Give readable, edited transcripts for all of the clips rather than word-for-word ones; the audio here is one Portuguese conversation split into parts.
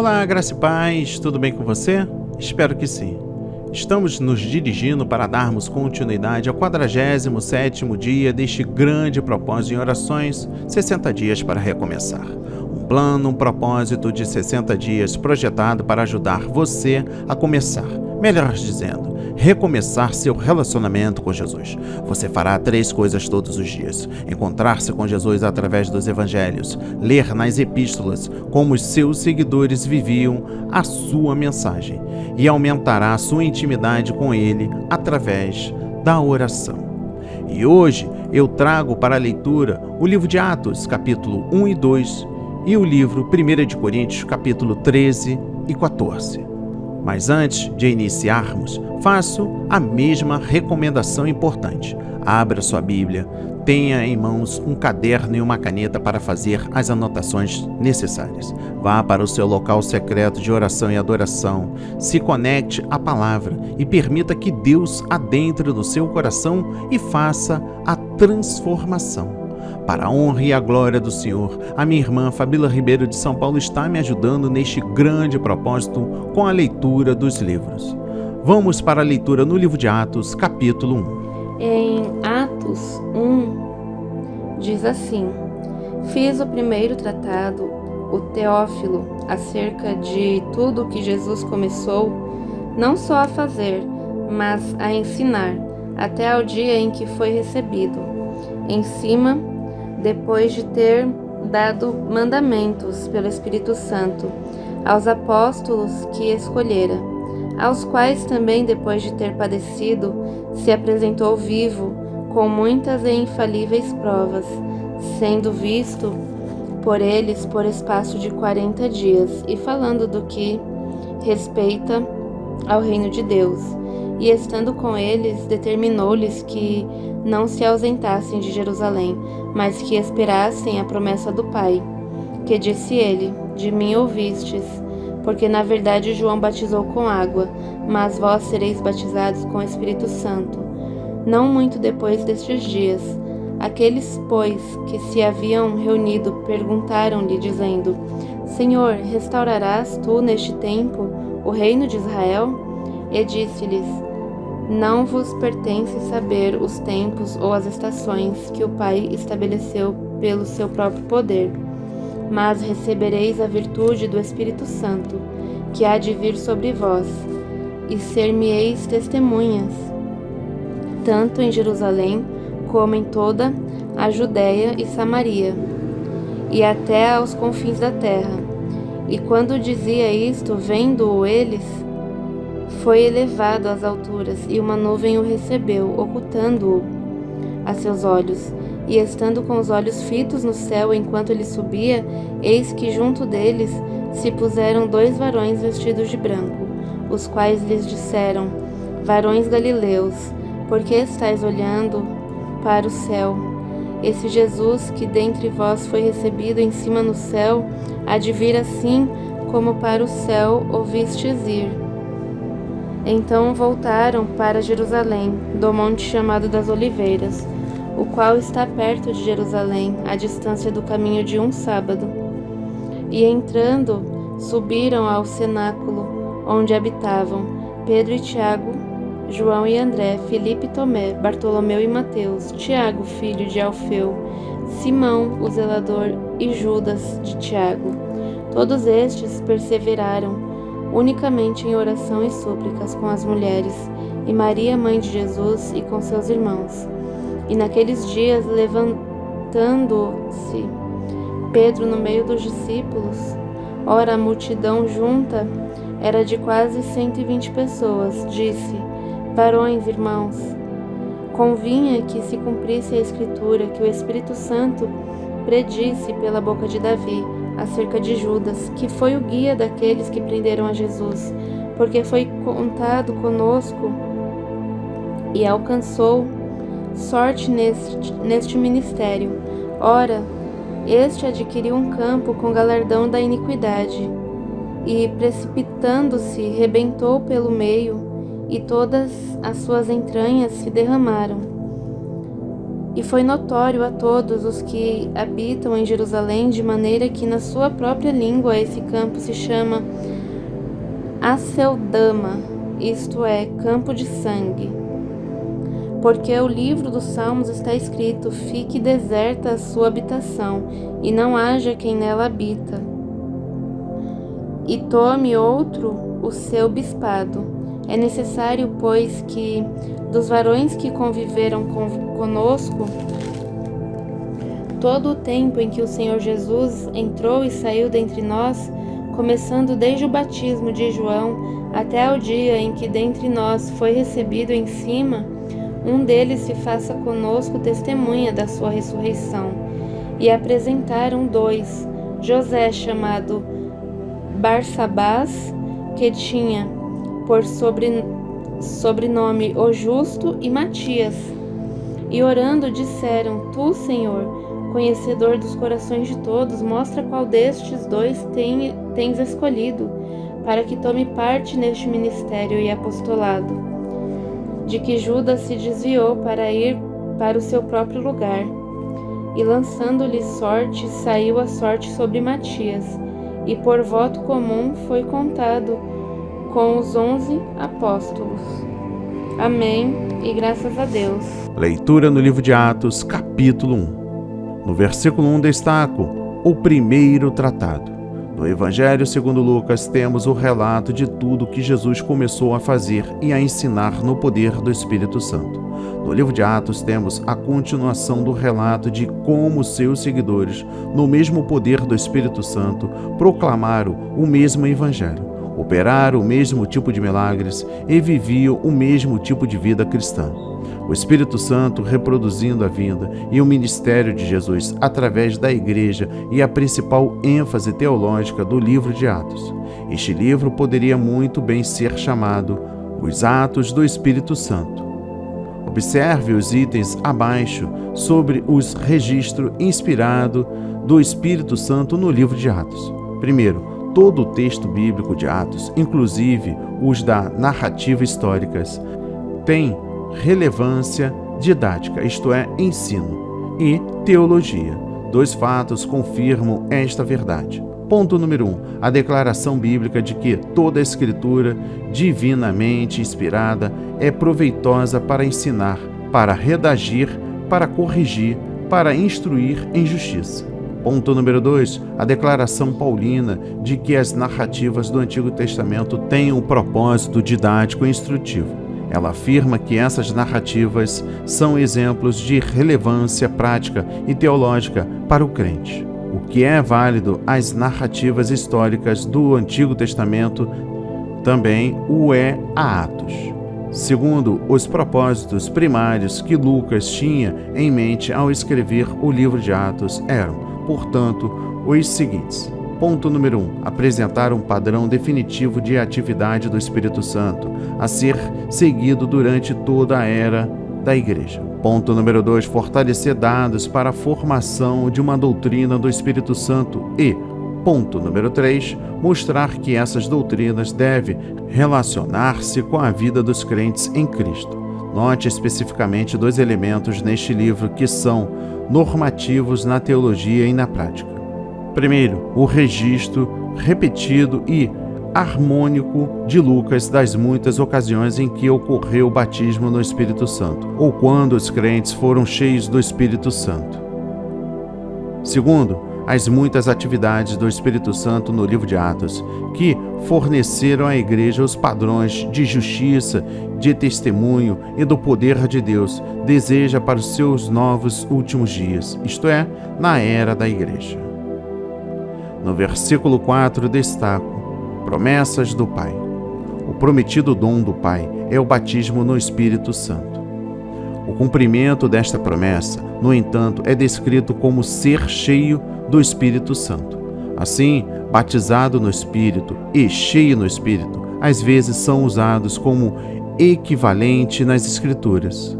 Olá, graça e paz, tudo bem com você? Espero que sim. Estamos nos dirigindo para darmos continuidade ao 47º dia deste grande propósito em orações, 60 dias para recomeçar. Um plano, um propósito de 60 dias projetado para ajudar você a começar, melhor dizendo, recomeçar seu relacionamento com Jesus. Você fará 3 coisas todos os dias: encontrar-se com Jesus através dos evangelhos, ler nas epístolas como os seus seguidores viviam a sua mensagem e aumentará a sua intimidade com Ele através da oração. E hoje eu trago para a leitura o livro de Atos, capítulo 1 e 2, e o livro 1 de Coríntios, capítulo 13 e 14. Mas antes de iniciarmos, faço a mesma recomendação importante. Abra sua Bíblia, tenha em mãos um caderno e uma caneta para fazer as anotações necessárias. Vá para o seu local secreto de oração e adoração, se conecte à palavra e permita que Deus adentre no seu coração e faça a transformação. Para a honra e a glória do Senhor, a minha irmã Fabíola Ribeiro de São Paulo está me ajudando neste grande propósito com a leitura dos livros. Vamos para a leitura no livro de Atos, capítulo 1. Em Atos 1, diz assim: Fiz o primeiro tratado, o Teófilo, acerca de tudo o que Jesus começou, não só a fazer, mas a ensinar, até ao dia em que foi recebido. Em cima, depois de ter dado mandamentos pelo Espírito Santo aos apóstolos que escolhera, aos quais também, depois de ter padecido, se apresentou vivo, com muitas e infalíveis provas, sendo visto por eles por espaço de 40 dias, e falando do que respeita ao reino de Deus. E estando com eles, determinou-lhes que não se ausentassem de Jerusalém, mas que esperassem a promessa do Pai. Que disse ele: De mim ouvistes, porque na verdade João batizou com água, mas vós sereis batizados com o Espírito Santo, não muito depois destes dias. Aqueles, pois, que se haviam reunido, perguntaram-lhe, dizendo: Senhor, restaurarás tu neste tempo o reino de Israel? E disse-lhes: Não vos pertence saber os tempos ou as estações que o Pai estabeleceu pelo seu próprio poder, mas recebereis a virtude do Espírito Santo, que há de vir sobre vós, e ser-me-eis testemunhas, tanto em Jerusalém como em toda a Judéia e Samaria, e até aos confins da terra. E quando dizia isto, vendo-o eles, foi elevado às alturas, e uma nuvem o recebeu, ocultando-o a seus olhos. E estando com os olhos fitos no céu enquanto ele subia, eis que junto deles se puseram 2 varões vestidos de branco, os quais lhes disseram: Varões galileus, por que estáis olhando para o céu? Esse Jesus que dentre vós foi recebido em cima no céu, há de vir assim como para o céu o vistes ir. Então voltaram para Jerusalém, do monte chamado das Oliveiras, o qual está perto de Jerusalém, à distância do caminho de um sábado. E entrando, subiram ao cenáculo, onde habitavam Pedro e Tiago, João e André, Filipe e Tomé, Bartolomeu e Mateus, Tiago, filho de Alfeu, Simão, o zelador, e Judas de Tiago. Todos estes perseveraram unicamente em oração e súplicas com as mulheres, e Maria, mãe de Jesus, e com seus irmãos. E naqueles dias, levantando-se Pedro no meio dos discípulos, ora a multidão junta era de quase 120 pessoas, disse: Varões, irmãos, convinha que se cumprisse a Escritura que o Espírito Santo predisse pela boca de Davi acerca de Judas, que foi o guia daqueles que prenderam a Jesus, porque foi contado conosco e alcançou sorte neste ministério. Ora, este adquiriu um campo com galardão da iniquidade, e precipitando-se, rebentou pelo meio, e todas as suas entranhas se derramaram. E foi notório a todos os que habitam em Jerusalém, de maneira que na sua própria língua esse campo se chama Aceldama, isto é, campo de sangue. Porque o livro dos Salmos está escrito: fique deserta a sua habitação, e não haja quem nela habita. E tome outro o seu bispado. É necessário, pois, que dos varões que conviveram conosco, todo o tempo em que o Senhor Jesus entrou e saiu dentre nós, começando desde o batismo de João até o dia em que dentre nós foi recebido em cima, um deles se faça conosco testemunha da sua ressurreição. E apresentaram 2, José, chamado Barsabás, que tinha por sobrenome o Justo, e Matias. E orando disseram: Tu, Senhor, conhecedor dos corações de todos, mostra qual destes 2 tens escolhido, para que tome parte neste ministério e apostolado, de que Judas se desviou para ir para o seu próprio lugar. E lançando-lhe sorte, saiu a sorte sobre Matias, e por voto comum foi contado com os 11 apóstolos. Amém, e graças a Deus. Leitura no livro de Atos, capítulo 1. No versículo 1 destaco o primeiro tratado. No Evangelho segundo Lucas, temos o relato de tudo que Jesus começou a fazer e a ensinar no poder do Espírito Santo. No livro de Atos, temos a continuação do relato de como seus seguidores, no mesmo poder do Espírito Santo, proclamaram o mesmo Evangelho, operaram o mesmo tipo de milagres e viviam o mesmo tipo de vida cristã. O Espírito Santo reproduzindo a vinda e o ministério de Jesus através da Igreja e a principal ênfase teológica do livro de Atos. Este livro poderia muito bem ser chamado Os Atos do Espírito Santo. Observe os itens abaixo sobre os registros inspirados do Espírito Santo no livro de Atos. Primeiro, todo o texto bíblico de Atos, inclusive os da narrativa históricas, tem relevância didática, isto é, ensino, e teologia. 2 fatos confirmam esta verdade. Ponto número 1. A declaração bíblica de que toda a escritura divinamente inspirada é proveitosa para ensinar, para redagir, para corrigir, para instruir em justiça. Ponto número 2. A declaração paulina de que as narrativas do Antigo Testamento têm um propósito didático e instrutivo. Ela afirma que essas narrativas são exemplos de relevância prática e teológica para o crente. O que é válido às narrativas históricas do Antigo Testamento também o é a Atos. Segundo, os propósitos primários que Lucas tinha em mente ao escrever o livro de Atos eram, portanto, os seguintes. Ponto número 1. Apresentar um padrão definitivo de atividade do Espírito Santo, a ser seguido durante toda a era da Igreja. Ponto número 2. Fortalecer dados para a formação de uma doutrina do Espírito Santo e, ponto número 3, mostrar que essas doutrinas devem relacionar-se com a vida dos crentes em Cristo. Note especificamente 2 elementos neste livro que são normativos na teologia e na prática. Primeiro, o registro repetido e harmônico de Lucas das muitas ocasiões em que ocorreu o batismo no Espírito Santo, ou quando os crentes foram cheios do Espírito Santo. Segundo, as muitas atividades do Espírito Santo no livro de Atos, que forneceram à Igreja os padrões de justiça, de testemunho e do poder de Deus deseja para os seus novos últimos dias, isto é, na era da Igreja. No versículo 4 destaco promessas do Pai. O prometido dom do Pai é o batismo no Espírito Santo. O cumprimento desta promessa, no entanto, é descrito como ser cheio do Espírito Santo. Assim, batizado no Espírito e cheio no Espírito, às vezes são usados como equivalente nas Escrituras.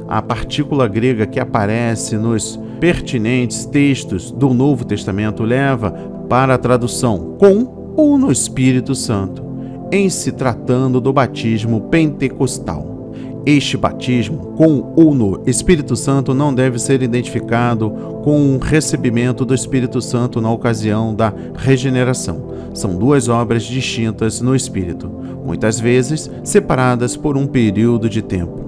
A partícula grega que aparece nos pertinentes textos do Novo Testamento leva para a tradução com ou no Espírito Santo, em se tratando do batismo pentecostal. Este batismo com ou no Espírito Santo não deve ser identificado com o recebimento do Espírito Santo na ocasião da regeneração. São duas obras distintas no Espírito, muitas vezes separadas por um período de tempo.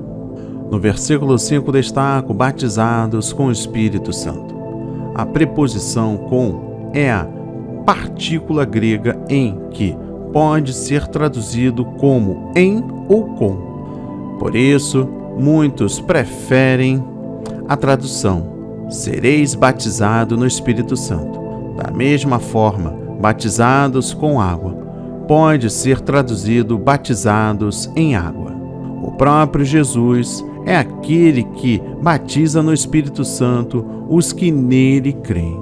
No versículo 5 destaco batizados com o Espírito Santo. A preposição com é a partícula grega em que pode ser traduzido como em ou com. Por isso, muitos preferem a tradução sereis batizado no Espírito Santo. Da mesma forma, batizados com água pode ser traduzido batizados em água. O próprio Jesus é aquele que batiza no Espírito Santo os que nele creem.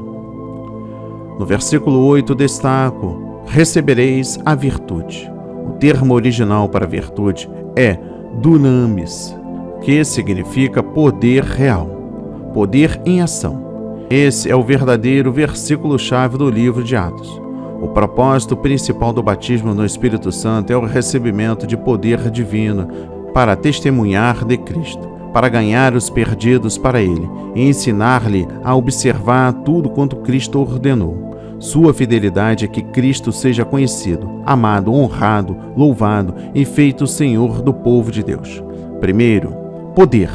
No versículo 8 destaco: recebereis a virtude. O termo original para virtude é dunamis, que significa poder real, poder em ação. Esse é o verdadeiro versículo-chave do livro de Atos. O propósito principal do batismo no Espírito Santo é o recebimento de poder divino para testemunhar de Cristo, para ganhar os perdidos para Ele e ensinar-lhe a observar tudo quanto Cristo ordenou. Sua fidelidade é que Cristo seja conhecido, amado, honrado, louvado e feito Senhor do povo de Deus. Primeiro, poder,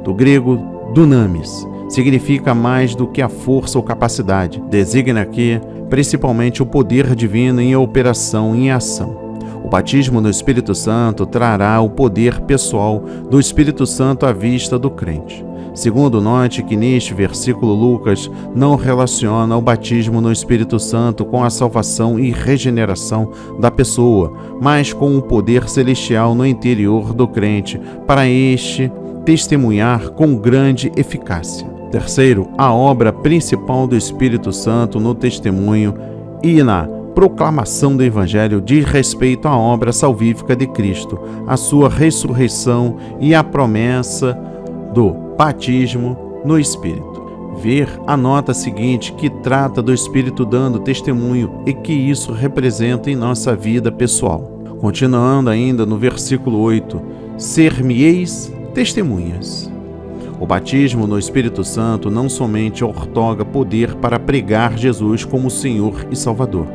do grego dunamis, significa mais do que a força ou capacidade. Designa aqui principalmente o poder divino em operação, em ação. O batismo no Espírito Santo trará o poder pessoal do Espírito Santo à vista do crente. Segundo, note que neste versículo Lucas não relaciona o batismo no Espírito Santo com a salvação e regeneração da pessoa, mas com o poder celestial no interior do crente, para este testemunhar com grande eficácia. Terceiro, a obra principal do Espírito Santo no testemunho e na proclamação do Evangelho diz respeito à obra salvífica de Cristo, a sua ressurreição e a promessa do batismo no Espírito. Ver a nota seguinte que trata do Espírito dando testemunho e que isso representa em nossa vida pessoal. Continuando ainda no versículo 8, ser-me-eis testemunhas. O batismo no Espírito Santo não somente outorga poder para pregar Jesus como Senhor e Salvador,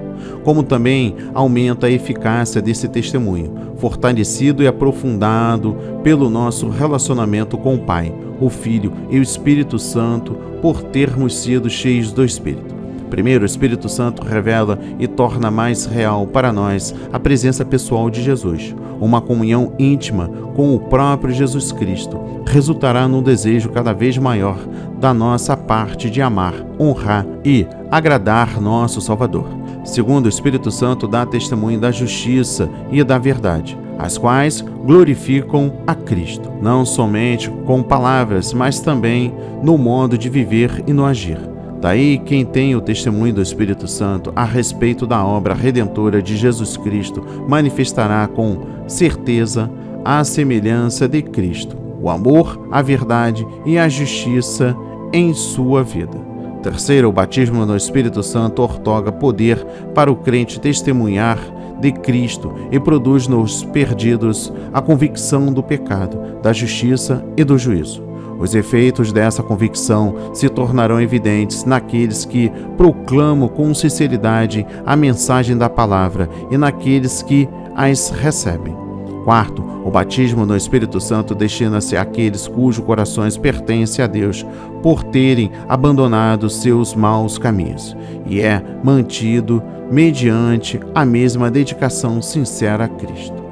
como também aumenta a eficácia desse testemunho, fortalecido e aprofundado pelo nosso relacionamento com o Pai, o Filho e o Espírito Santo, por termos sido cheios do Espírito. Primeiro, o Espírito Santo revela e torna mais real para nós a presença pessoal de Jesus. Uma comunhão íntima com o próprio Jesus Cristo resultará num desejo cada vez maior da nossa parte de amar, honrar e agradar nosso Salvador. Segundo, o Espírito Santo dá testemunho da justiça e da verdade, as quais glorificam a Cristo, não somente com palavras, mas também no modo de viver e no agir. Daí, quem tem o testemunho do Espírito Santo a respeito da obra redentora de Jesus Cristo manifestará com certeza a semelhança de Cristo, o amor, a verdade e a justiça em sua vida. Terceiro, o batismo no Espírito Santo outorga poder para o crente testemunhar de Cristo e produz nos perdidos a convicção do pecado, da justiça e do juízo. Os efeitos dessa convicção se tornarão evidentes naqueles que proclamam com sinceridade a mensagem da palavra e naqueles que as recebem. Quarto, o batismo no Espírito Santo destina-se àqueles cujos corações pertencem a Deus por terem abandonado seus maus caminhos e é mantido mediante a mesma dedicação sincera a Cristo.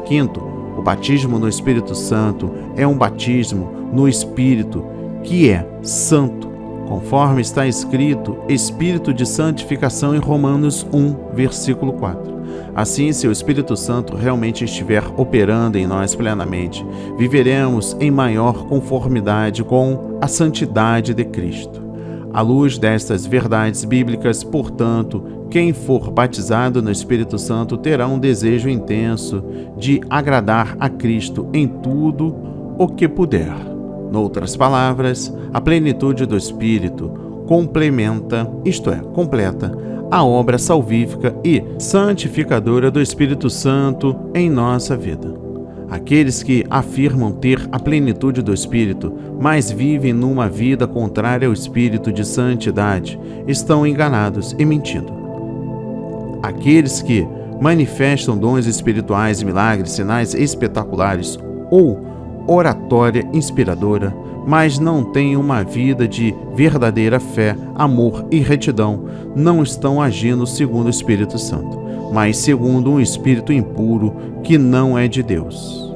Quinto, o batismo no Espírito Santo é um batismo no Espírito que é santo, conforme está escrito Espírito de santificação em Romanos 1, versículo 4. Assim, se o Espírito Santo realmente estiver operando em nós plenamente, viveremos em maior conformidade com a santidade de Cristo. À luz destas verdades bíblicas, portanto, quem for batizado no Espírito Santo terá um desejo intenso de agradar a Cristo em tudo o que puder. Noutras palavras, a plenitude do Espírito complementa, isto é, completa, a obra salvífica e santificadora do Espírito Santo em nossa vida. Aqueles que afirmam ter a plenitude do Espírito, mas vivem numa vida contrária ao Espírito de santidade, estão enganados e mentindo. Aqueles que manifestam dons espirituais, milagres, sinais espetaculares ou oratória inspiradora, mas não têm uma vida de verdadeira fé, amor e retidão, não estão agindo segundo o Espírito Santo, mas segundo um espírito impuro que não é de Deus.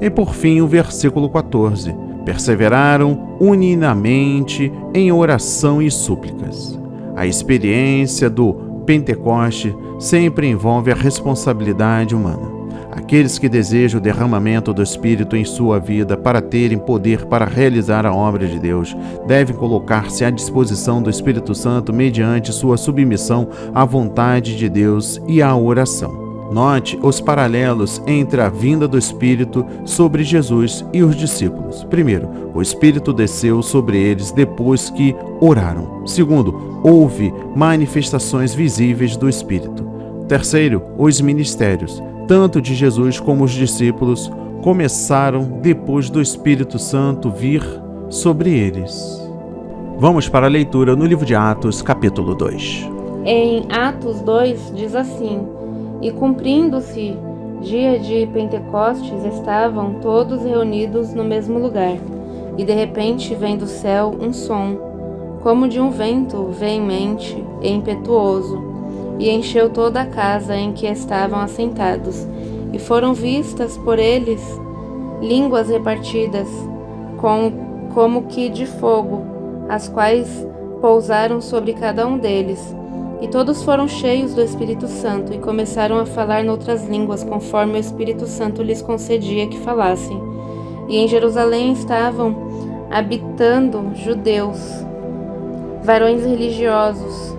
E por fim, o versículo 14. Perseveraram uninamente em oração e súplicas. A experiência do Pentecoste sempre envolve a responsabilidade humana. Aqueles que desejam o derramamento do Espírito em sua vida para terem poder para realizar a obra de Deus, devem colocar-se à disposição do Espírito Santo mediante sua submissão à vontade de Deus e à oração. Note os paralelos entre a vinda do Espírito sobre Jesus e os discípulos. Primeiro, o Espírito desceu sobre eles depois que oraram. Segundo, houve manifestações visíveis do Espírito. Terceiro, os ministérios, tanto de Jesus como os discípulos, começaram depois do Espírito Santo vir sobre eles. Vamos para a leitura no livro de Atos, capítulo 2. Em Atos 2 diz assim: E cumprindo-se dia de Pentecostes, estavam todos reunidos no mesmo lugar. E de repente vem do céu um som, como de um vento veemente e impetuoso, e encheu toda a casa em que estavam assentados. E foram vistas por eles línguas repartidas, como que de fogo, as quais pousaram sobre cada um deles. E todos foram cheios do Espírito Santo e começaram a falar noutras línguas, conforme o Espírito Santo lhes concedia que falassem. E em Jerusalém estavam habitando judeus, varões religiosos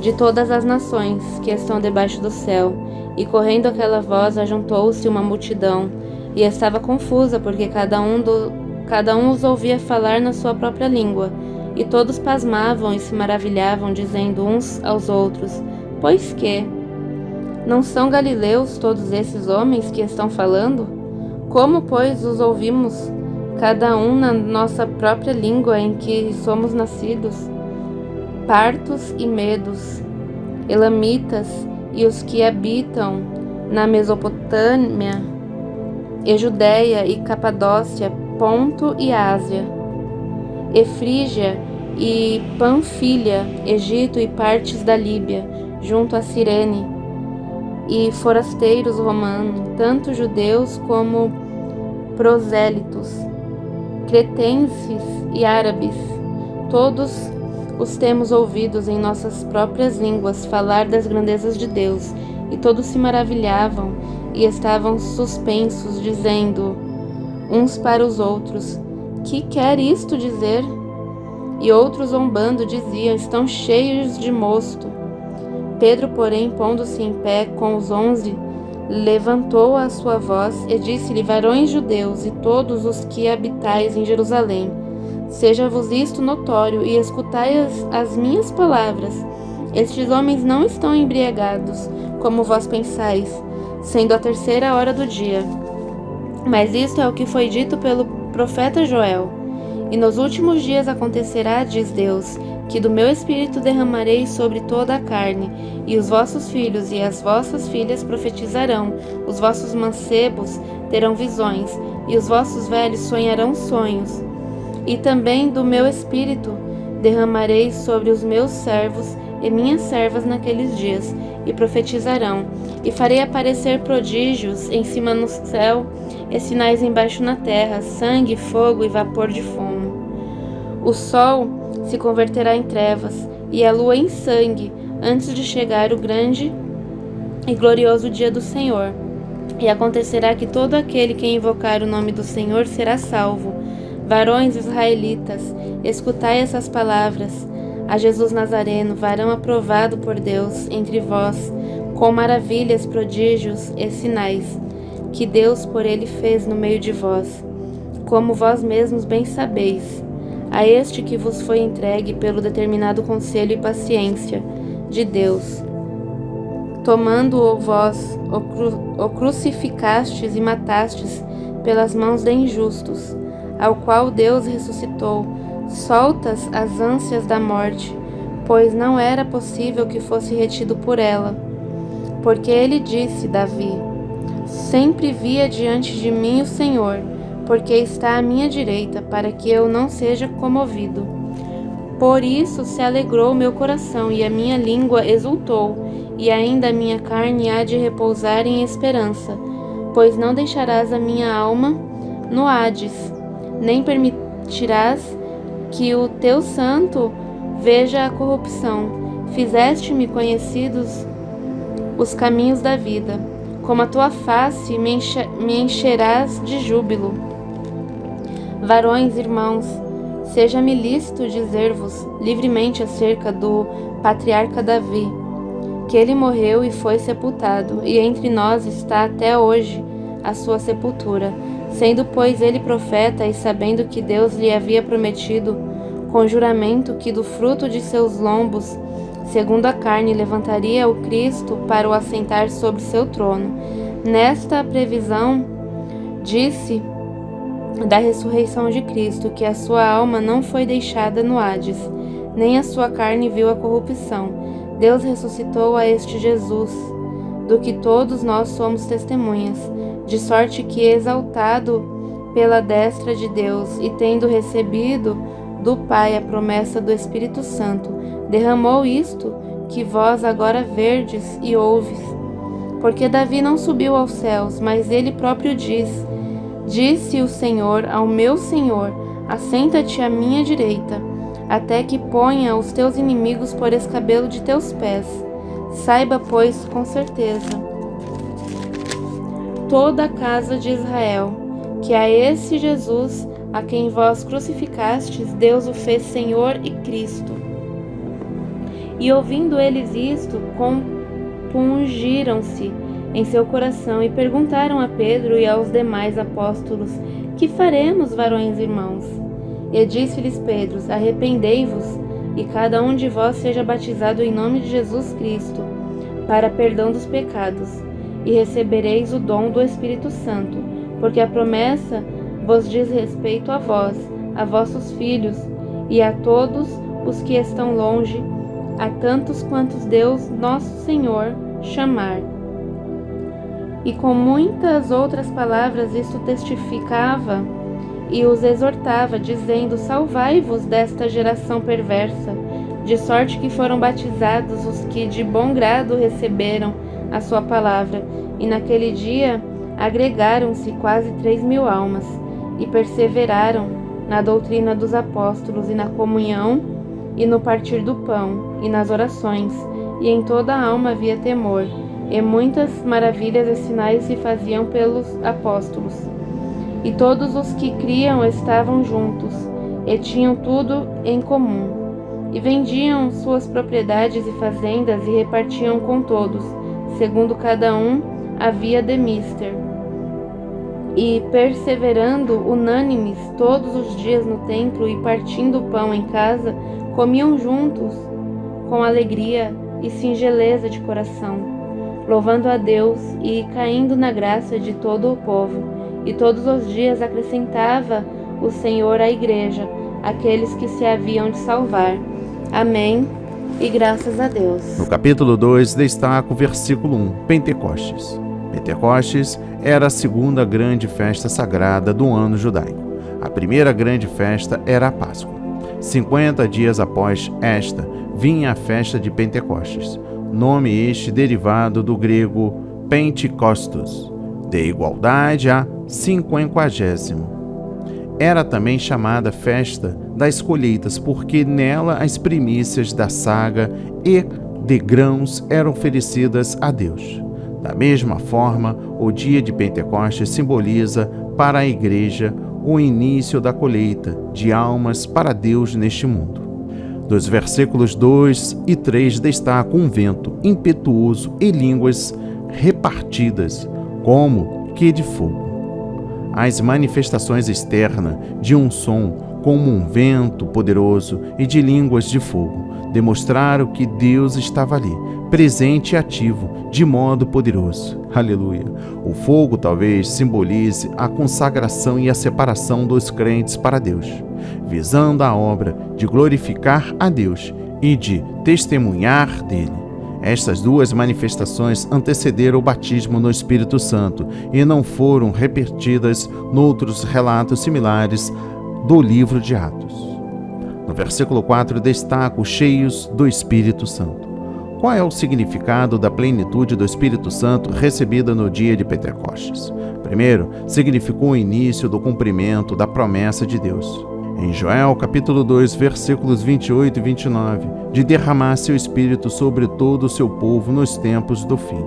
de todas as nações que estão debaixo do céu. E correndo aquela voz, ajuntou-se uma multidão, e estava confusa, porque cada um os ouvia falar na sua própria língua. E todos pasmavam e se maravilhavam, dizendo uns aos outros: Pois que? Não são galileus todos esses homens que estão falando? Como, pois, os ouvimos, cada um na nossa própria língua em que somos nascidos? Partos e medos, elamitas e os que habitam na Mesopotâmia, e Judéia e Capadócia, Ponto e Ásia, Efrígia e Panfilha, Egito e partes da Líbia, junto a Cirene, e forasteiros romanos, tanto judeus como prosélitos, cretenses e árabes, todos os temos ouvidos em nossas próprias línguas falar das grandezas de Deus. E todos se maravilhavam e estavam suspensos, dizendo uns para os outros: Que quer isto dizer? E outros, zombando, diziam: Estão cheios de mosto. Pedro, porém, pondo-se em pé com os 11, levantou a sua voz e disse-lhe: Varões judeus e todos os que habitais em Jerusalém, seja-vos isto notório e escutai as minhas palavras. Estes homens não estão embriagados, como vós pensais, sendo a 3ª hora do dia. Mas isto é o que foi dito pelo profeta Joel. E nos últimos dias acontecerá, diz Deus, que do meu Espírito derramarei sobre toda a carne, e os vossos filhos e as vossas filhas profetizarão, os vossos mancebos terão visões, e os vossos velhos sonharão sonhos. E também do meu Espírito derramarei sobre os meus servos e minhas servas naqueles dias, e profetizarão, e farei aparecer prodígios em cima no céu, e sinais embaixo na terra, sangue, fogo e vapor de fumo. O sol se converterá em trevas, e a lua em sangue, antes de chegar o grande e glorioso dia do Senhor. E acontecerá que todo aquele que invocar o nome do Senhor será salvo. Varões israelitas, escutai essas palavras. A Jesus Nazareno, varão aprovado por Deus entre vós, com maravilhas, prodígios e sinais, que Deus por ele fez no meio de vós, como vós mesmos bem sabeis, a este que vos foi entregue pelo determinado conselho e paciência de Deus, tomando-o vós, o crucificastes e matastes pelas mãos de injustos, ao qual Deus ressuscitou, soltas as ânsias da morte, pois não era possível que fosse retido por ela. Porque ele disse, Davi: sempre via diante de mim o Senhor, porque está à minha direita, para que eu não seja comovido. Por isso se alegrou meu coração, e a minha língua exultou, e ainda a minha carne há de repousar em esperança, pois não deixarás a minha alma no Hades, nem permitirás que o teu santo veja a corrupção. Fizeste-me conhecidos os caminhos da vida, como a tua face me encherás de júbilo. Varões, irmãos, seja-me lícito dizer-vos livremente acerca do patriarca Davi, que ele morreu e foi sepultado, e entre nós está até hoje a sua sepultura. Sendo, pois, ele profeta, e sabendo que Deus lhe havia prometido, com juramento, que do fruto de seus lombos, segundo a carne, levantaria o Cristo para o assentar sobre seu trono. Nesta previsão, disse da ressurreição de Cristo, que a sua alma não foi deixada no Hades, nem a sua carne viu a corrupção. Deus ressuscitou a este Jesus, do que todos nós somos testemunhas, de sorte que, exaltado pela destra de Deus, e tendo recebido do Pai a promessa do Espírito Santo, derramou isto que vós agora verdes e ouves. Porque Davi não subiu aos céus, mas ele próprio disse o Senhor ao meu Senhor: assenta-te à minha direita, até que ponha os teus inimigos por escabelo de teus pés. Saiba, pois, com certeza, toda a casa de Israel, que a esse Jesus, a quem vós crucificastes, Deus o fez Senhor e Cristo. E ouvindo eles isto, compungiram-se em seu coração e perguntaram a Pedro e aos demais apóstolos: que faremos, varões irmãos? E disse-lhes Pedro: arrependei-vos, e cada um de vós seja batizado em nome de Jesus Cristo, para perdão dos pecados, e recebereis o dom do Espírito Santo, porque a promessa vos diz respeito a vós, a vossos filhos, e a todos os que estão longe, a tantos quantos Deus, nosso Senhor, chamar. E com muitas outras palavras isto testificava e os exortava, dizendo: salvai-vos desta geração perversa. De sorte que foram batizados os que de bom grado receberam a sua palavra. E naquele dia agregaram-se quase 3.000 almas, e perseveraram na doutrina dos apóstolos, e na comunhão, e no partir do pão, e nas orações. E em toda a alma havia temor, e muitas maravilhas e sinais se faziam pelos apóstolos. E todos os que criam estavam juntos, e tinham tudo em comum. E vendiam suas propriedades e fazendas, e repartiam com todos, segundo cada um havia de mister. E perseverando unânimes todos os dias no templo, e partindo o pão em casa, comiam juntos com alegria e singeleza de coração, louvando a Deus e caindo na graça de todo o povo. E todos os dias acrescentava o Senhor à igreja aqueles que se haviam de salvar. Amém. E graças a Deus. No capítulo 2 destaca o versículo 1, Pentecostes. Pentecostes era a segunda grande festa sagrada do ano judaico. A primeira grande festa era a Páscoa. 50 dias após esta, vinha a festa de Pentecostes, nome este derivado do grego Pentekostos, de igualdade a 50º. Era também chamada festa das colheitas, porque nela as primícias da saga e de grãos eram oferecidas a Deus. Da mesma forma, o dia de Pentecostes simboliza para a igreja o início da colheita de almas para Deus neste mundo. Dos versículos 2 e 3 destaca um vento impetuoso e línguas repartidas, como que de fogo. As manifestações externas de um som como um vento poderoso e de línguas de fogo. Demonstraram que Deus estava ali, presente e ativo, de modo poderoso. Aleluia! O fogo talvez simbolize a consagração e a separação dos crentes para Deus, visando a obra de glorificar a Deus e de testemunhar dele. Estas duas manifestações antecederam o batismo no Espírito Santo e não foram repetidas noutros relatos similares do livro de Atos. No versículo 4 destaca os cheios do Espírito Santo. Qual é o significado da plenitude do Espírito Santo recebida no dia de Pentecostes? Primeiro, significou o início do cumprimento da promessa de Deus. Em Joel, capítulo 2, versículos 28 e 29, de derramar seu Espírito sobre todo o seu povo nos tempos do fim.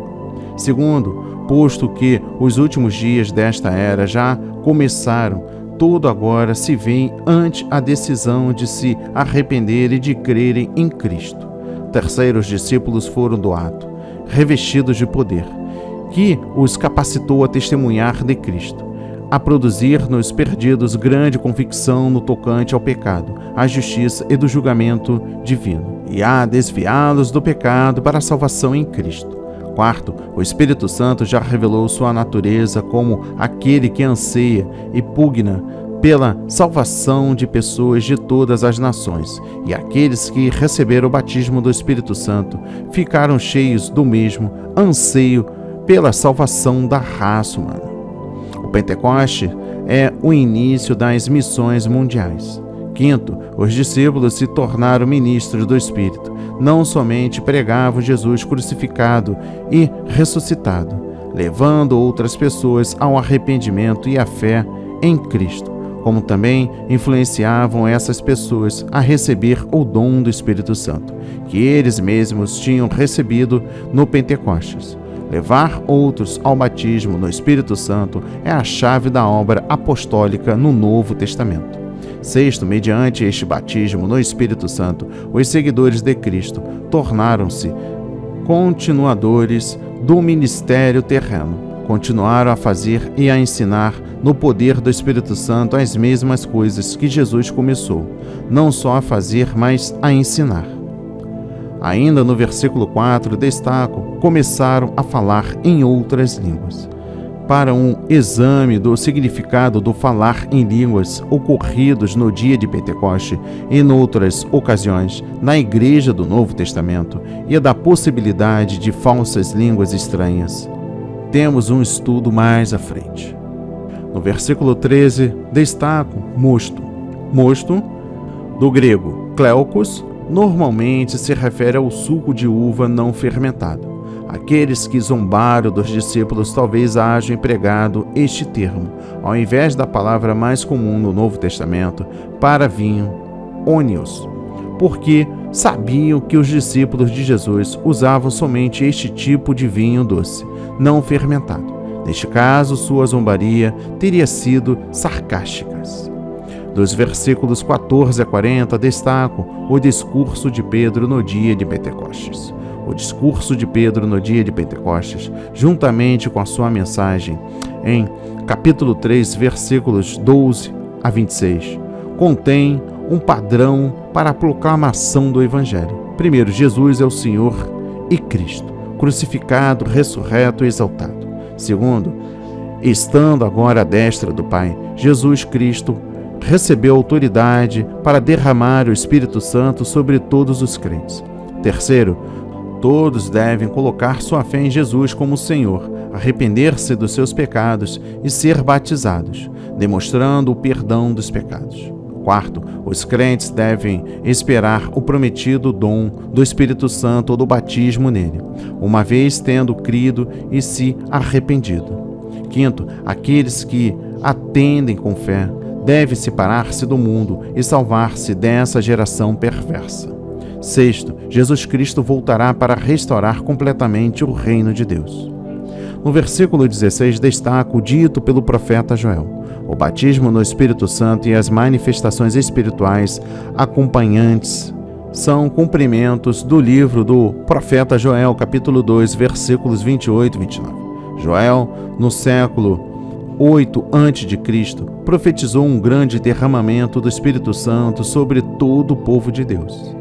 Segundo, posto que os últimos dias desta era já começaram, tudo agora se vê ante a decisão de se arrepender e de crerem em Cristo. Terceiro, os discípulos foram do ato, revestidos de poder, que os capacitou a testemunhar de Cristo, a produzir nos perdidos grande convicção no tocante ao pecado, à justiça e do julgamento divino, e a desviá-los do pecado para a salvação em Cristo. Quarto, o Espírito Santo já revelou sua natureza como aquele que anseia e pugna pela salvação de pessoas de todas as nações, e aqueles que receberam o batismo do Espírito Santo ficaram cheios do mesmo anseio pela salvação da raça humana. O Pentecoste é o início das missões mundiais. Quinto, os discípulos se tornaram ministros do Espírito. Não somente pregavam Jesus crucificado e ressuscitado, levando outras pessoas ao arrependimento e à fé em Cristo, como também influenciavam essas pessoas a receber o dom do Espírito Santo, que eles mesmos tinham recebido no Pentecostes. Levar outros ao batismo no Espírito Santo é a chave da obra apostólica no Novo Testamento. Sexto, mediante este batismo no Espírito Santo, os seguidores de Cristo tornaram-se continuadores do ministério terreno. Continuaram a fazer e a ensinar no poder do Espírito Santo as mesmas coisas que Jesus começou, não só a fazer, mas a ensinar. Ainda no versículo 4, destaco, começaram a falar em outras línguas. Para um exame do significado do falar em línguas ocorridos no dia de Pentecoste e noutras ocasiões na Igreja do Novo Testamento e da possibilidade de falsas línguas estranhas, temos um estudo mais à frente. No versículo 13, destaco mosto. Mosto, do grego kleokos, normalmente se refere ao suco de uva não fermentado. Aqueles que zombaram dos discípulos talvez hajam empregado este termo, ao invés da palavra mais comum no Novo Testamento, para vinho, onios, porque sabiam que os discípulos de Jesus usavam somente este tipo de vinho doce, não fermentado. Neste caso, sua zombaria teria sido sarcástica. Dos versículos 14 a 40, destaco o discurso de Pedro no dia de Pentecostes. O discurso de Pedro no dia de Pentecostes, juntamente com a sua mensagem, em capítulo 3, versículos 12 a 26, contém um padrão para a proclamação do Evangelho. Primeiro, Jesus é o Senhor e Cristo, crucificado, ressurreto e exaltado. Segundo, estando agora à destra do Pai, Jesus Cristo recebeu autoridade para derramar o Espírito Santo sobre todos os crentes. Terceiro, todos devem colocar sua fé em Jesus como Senhor, arrepender-se dos seus pecados e ser batizados, demonstrando o perdão dos pecados. Quarto, os crentes devem esperar o prometido dom do Espírito Santo ou do batismo nele, uma vez tendo crido e se arrependido. Quinto, aqueles que atendem com fé devem separar-se do mundo e salvar-se dessa geração perversa. Sexto, Jesus Cristo voltará para restaurar completamente o reino de Deus. No versículo 16, destaca o dito pelo profeta Joel. O batismo no Espírito Santo e as manifestações espirituais acompanhantes são cumprimentos do livro do profeta Joel, capítulo 2, versículos 28 e 29. Joel, no século 8 a.C., profetizou um grande derramamento do Espírito Santo sobre todo o povo de Deus.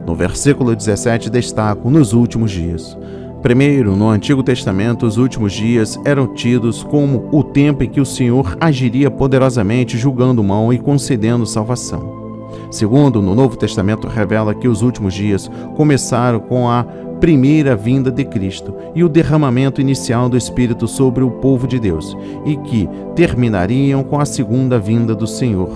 No versículo 17 destaco nos últimos dias. Primeiro, no Antigo Testamento, os últimos dias eram tidos como o tempo em que o Senhor agiria poderosamente julgando o mal e concedendo salvação. Segundo, no Novo Testamento revela que os últimos dias começaram com a primeira vinda de Cristo e o derramamento inicial do Espírito sobre o povo de Deus, e que terminariam com a segunda vinda do Senhor.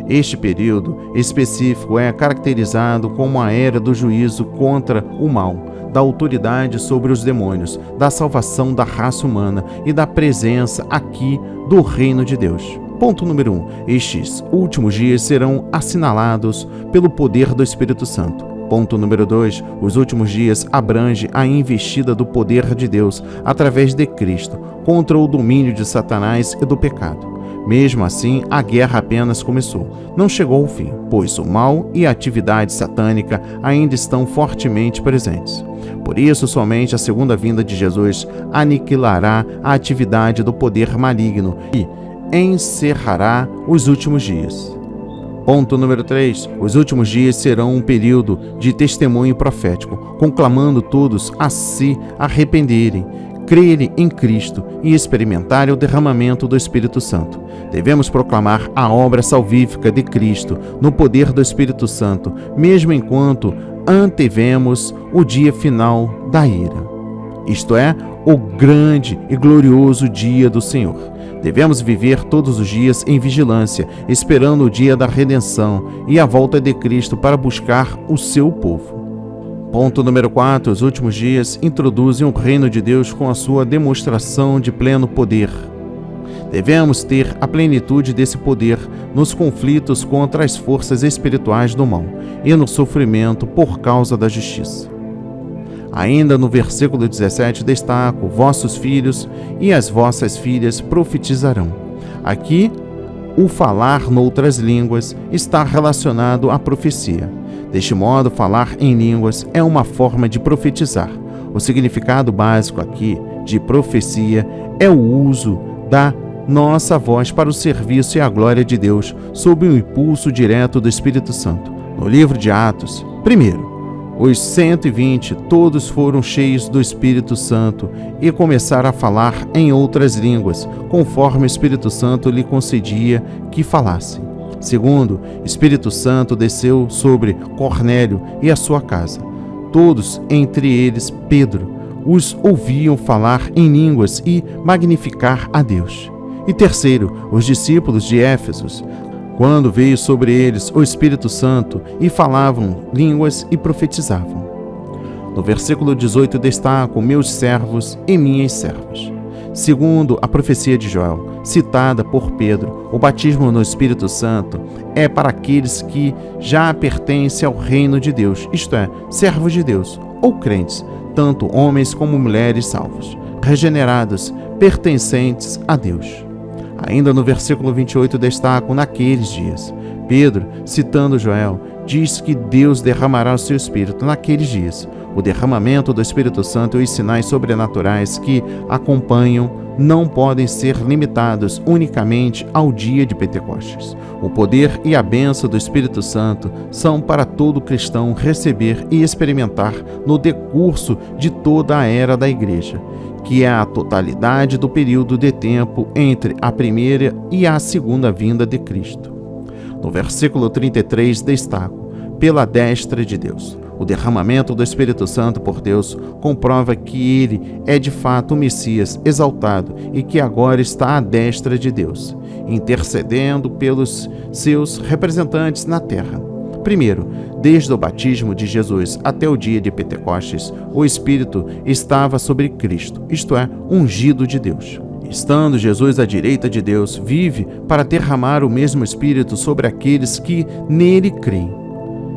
Este período específico é caracterizado como a era do juízo contra o mal, da autoridade sobre os demônios, da salvação da raça humana e da presença aqui do reino de Deus. Ponto número 1. Estes últimos dias serão assinalados pelo poder do Espírito Santo. Ponto número 2. Os últimos dias abrange a investida do poder de Deus através de Cristo contra o domínio de Satanás e do pecado. Mesmo assim, a guerra apenas começou. Não chegou ao fim, pois o mal e a atividade satânica ainda estão fortemente presentes. Por isso, somente a segunda vinda de Jesus aniquilará a atividade do poder maligno e encerrará os últimos dias. Ponto número 3. Os últimos dias serão um período de testemunho profético, conclamando todos a se arrependerem, crerem em Cristo e experimentarem o derramamento do Espírito Santo. Devemos proclamar a obra salvífica de Cristo no poder do Espírito Santo, mesmo enquanto antevemos o dia final da ira. Isto é, o grande e glorioso dia do Senhor. Devemos viver todos os dias em vigilância, esperando o dia da redenção e a volta de Cristo para buscar o seu povo. Ponto número 4. Os últimos dias introduzem o reino de Deus com a sua demonstração de pleno poder. Devemos ter a plenitude desse poder nos conflitos contra as forças espirituais do mal e no sofrimento por causa da justiça. Ainda no versículo 17 destaco: vossos filhos e as vossas filhas profetizarão. Aqui, o falar noutras línguas está relacionado à profecia. Deste modo, falar em línguas é uma forma de profetizar. O significado básico aqui de profecia é o uso da nossa voz para o serviço e a glória de Deus sob o impulso direto do Espírito Santo. No livro de Atos, primeiro, os 120 todos foram cheios do Espírito Santo e começaram a falar em outras línguas, conforme o Espírito Santo lhe concedia que falassem. Segundo, o Espírito Santo desceu sobre Cornélio e a sua casa. Todos, entre eles Pedro, os ouviam falar em línguas e magnificar a Deus. E terceiro, os discípulos de Éfeso, quando veio sobre eles o Espírito Santo, e falavam línguas e profetizavam. No versículo 18 destaco: meus servos e minhas servas. Segundo a profecia de Joel, citada por Pedro, o batismo no Espírito Santo é para aqueles que já pertencem ao reino de Deus, isto é, servos de Deus, ou crentes, tanto homens como mulheres salvos, regenerados, pertencentes a Deus. Ainda no versículo 28 destaco: naqueles dias. Pedro, citando Joel, diz que Deus derramará o seu Espírito naqueles dias. O derramamento do Espírito Santo e os sinais sobrenaturais que acompanham não podem ser limitados unicamente ao dia de Pentecostes. O poder e a bênção do Espírito Santo são para todo cristão receber e experimentar no decurso de toda a era da Igreja, que é a totalidade do período de tempo entre a primeira e a segunda vinda de Cristo. No versículo 33 destaco: pela destra de Deus. O derramamento do Espírito Santo por Deus comprova que ele é de fato o Messias exaltado e que agora está à destra de Deus, intercedendo pelos seus representantes na terra. Primeiro, desde o batismo de Jesus até o dia de Pentecostes, o Espírito estava sobre Cristo, isto é, ungido de Deus. Estando Jesus à direita de Deus, vive para derramar o mesmo Espírito sobre aqueles que nele creem.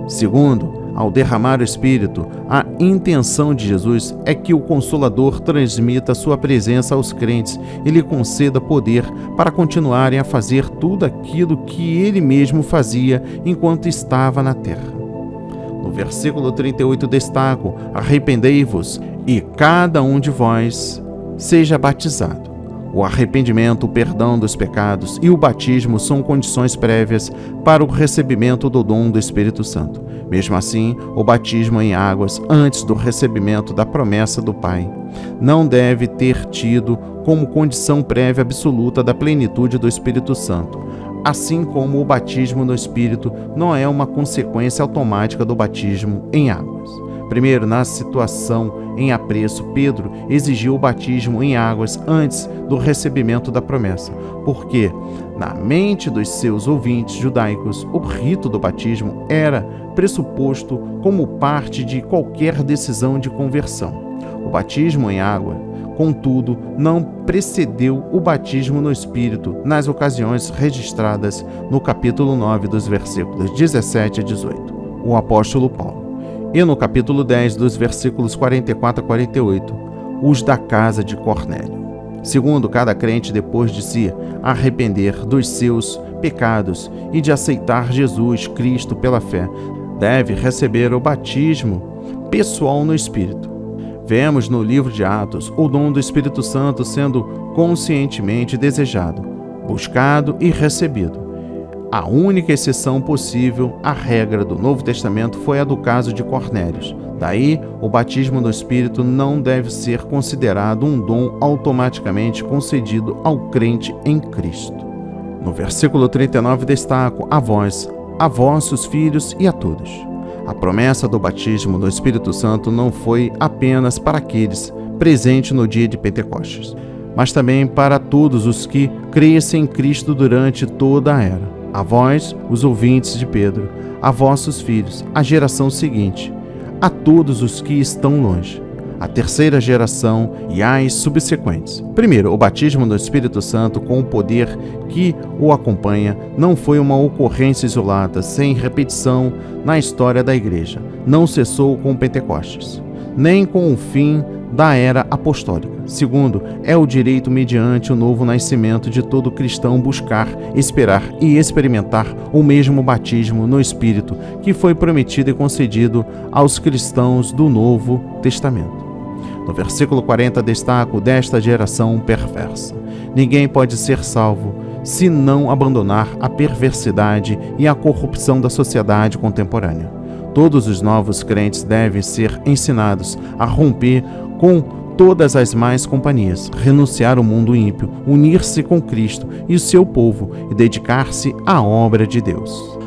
Segundo, ao derramar o Espírito, a intenção de Jesus é que o Consolador transmita sua presença aos crentes e lhe conceda poder para continuarem a fazer tudo aquilo que ele mesmo fazia enquanto estava na terra. No versículo 38 destaco: arrependei-vos e cada um de vós seja batizado. O arrependimento, o perdão dos pecados e o batismo são condições prévias para o recebimento do dom do Espírito Santo. Mesmo assim, o batismo em águas, antes do recebimento da promessa do Pai, não deve ter tido como condição prévia absoluta da plenitude do Espírito Santo, assim como o batismo no Espírito não é uma consequência automática do batismo em águas. Primeiro, na situação em apreço, Pedro exigiu o batismo em águas antes do recebimento da promessa, porque, na mente dos seus ouvintes judaicos, o rito do batismo era pressuposto como parte de qualquer decisão de conversão. O batismo em água, contudo, não precedeu o batismo no Espírito nas ocasiões registradas no capítulo 9, dos versículos 17 a 18, o apóstolo Paulo. E no capítulo 10, dos versículos 44 a 48, os da casa de Cornélio. Segundo, cada crente, depois de se arrepender dos seus pecados e de aceitar Jesus Cristo pela fé, deve receber o batismo pessoal no Espírito. Vemos no livro de Atos o dom do Espírito Santo sendo conscientemente desejado, buscado e recebido. A única exceção possível à regra do Novo Testamento foi a do caso de Cornélios. Daí, o batismo no Espírito não deve ser considerado um dom automaticamente concedido ao crente em Cristo. No versículo 39 destaco: a vós, a vossos filhos e a todos. A promessa do batismo no Espírito Santo não foi apenas para aqueles presentes no dia de Pentecostes, mas também para todos os que crescem em Cristo durante toda a era. A vós, os ouvintes de Pedro, a vossos filhos, a geração seguinte, a todos os que estão longe, a terceira geração e as subsequentes. Primeiro, o batismo no Espírito Santo com o poder que o acompanha não foi uma ocorrência isolada, sem repetição na história da Igreja. Não cessou com Pentecostes, nem com o fim da era apostólica. Segundo, é o direito mediante o novo nascimento de todo cristão buscar, esperar e experimentar o mesmo batismo no Espírito que foi prometido e concedido aos cristãos do Novo Testamento. No versículo 40 destaco desta geração perversa. Ninguém pode ser salvo se não abandonar a perversidade e a corrupção da sociedade contemporânea. Todos os novos crentes devem ser ensinados a romper com todas as más companhias, renunciar ao mundo ímpio, unir-se com Cristo e o seu povo e dedicar-se à obra de Deus.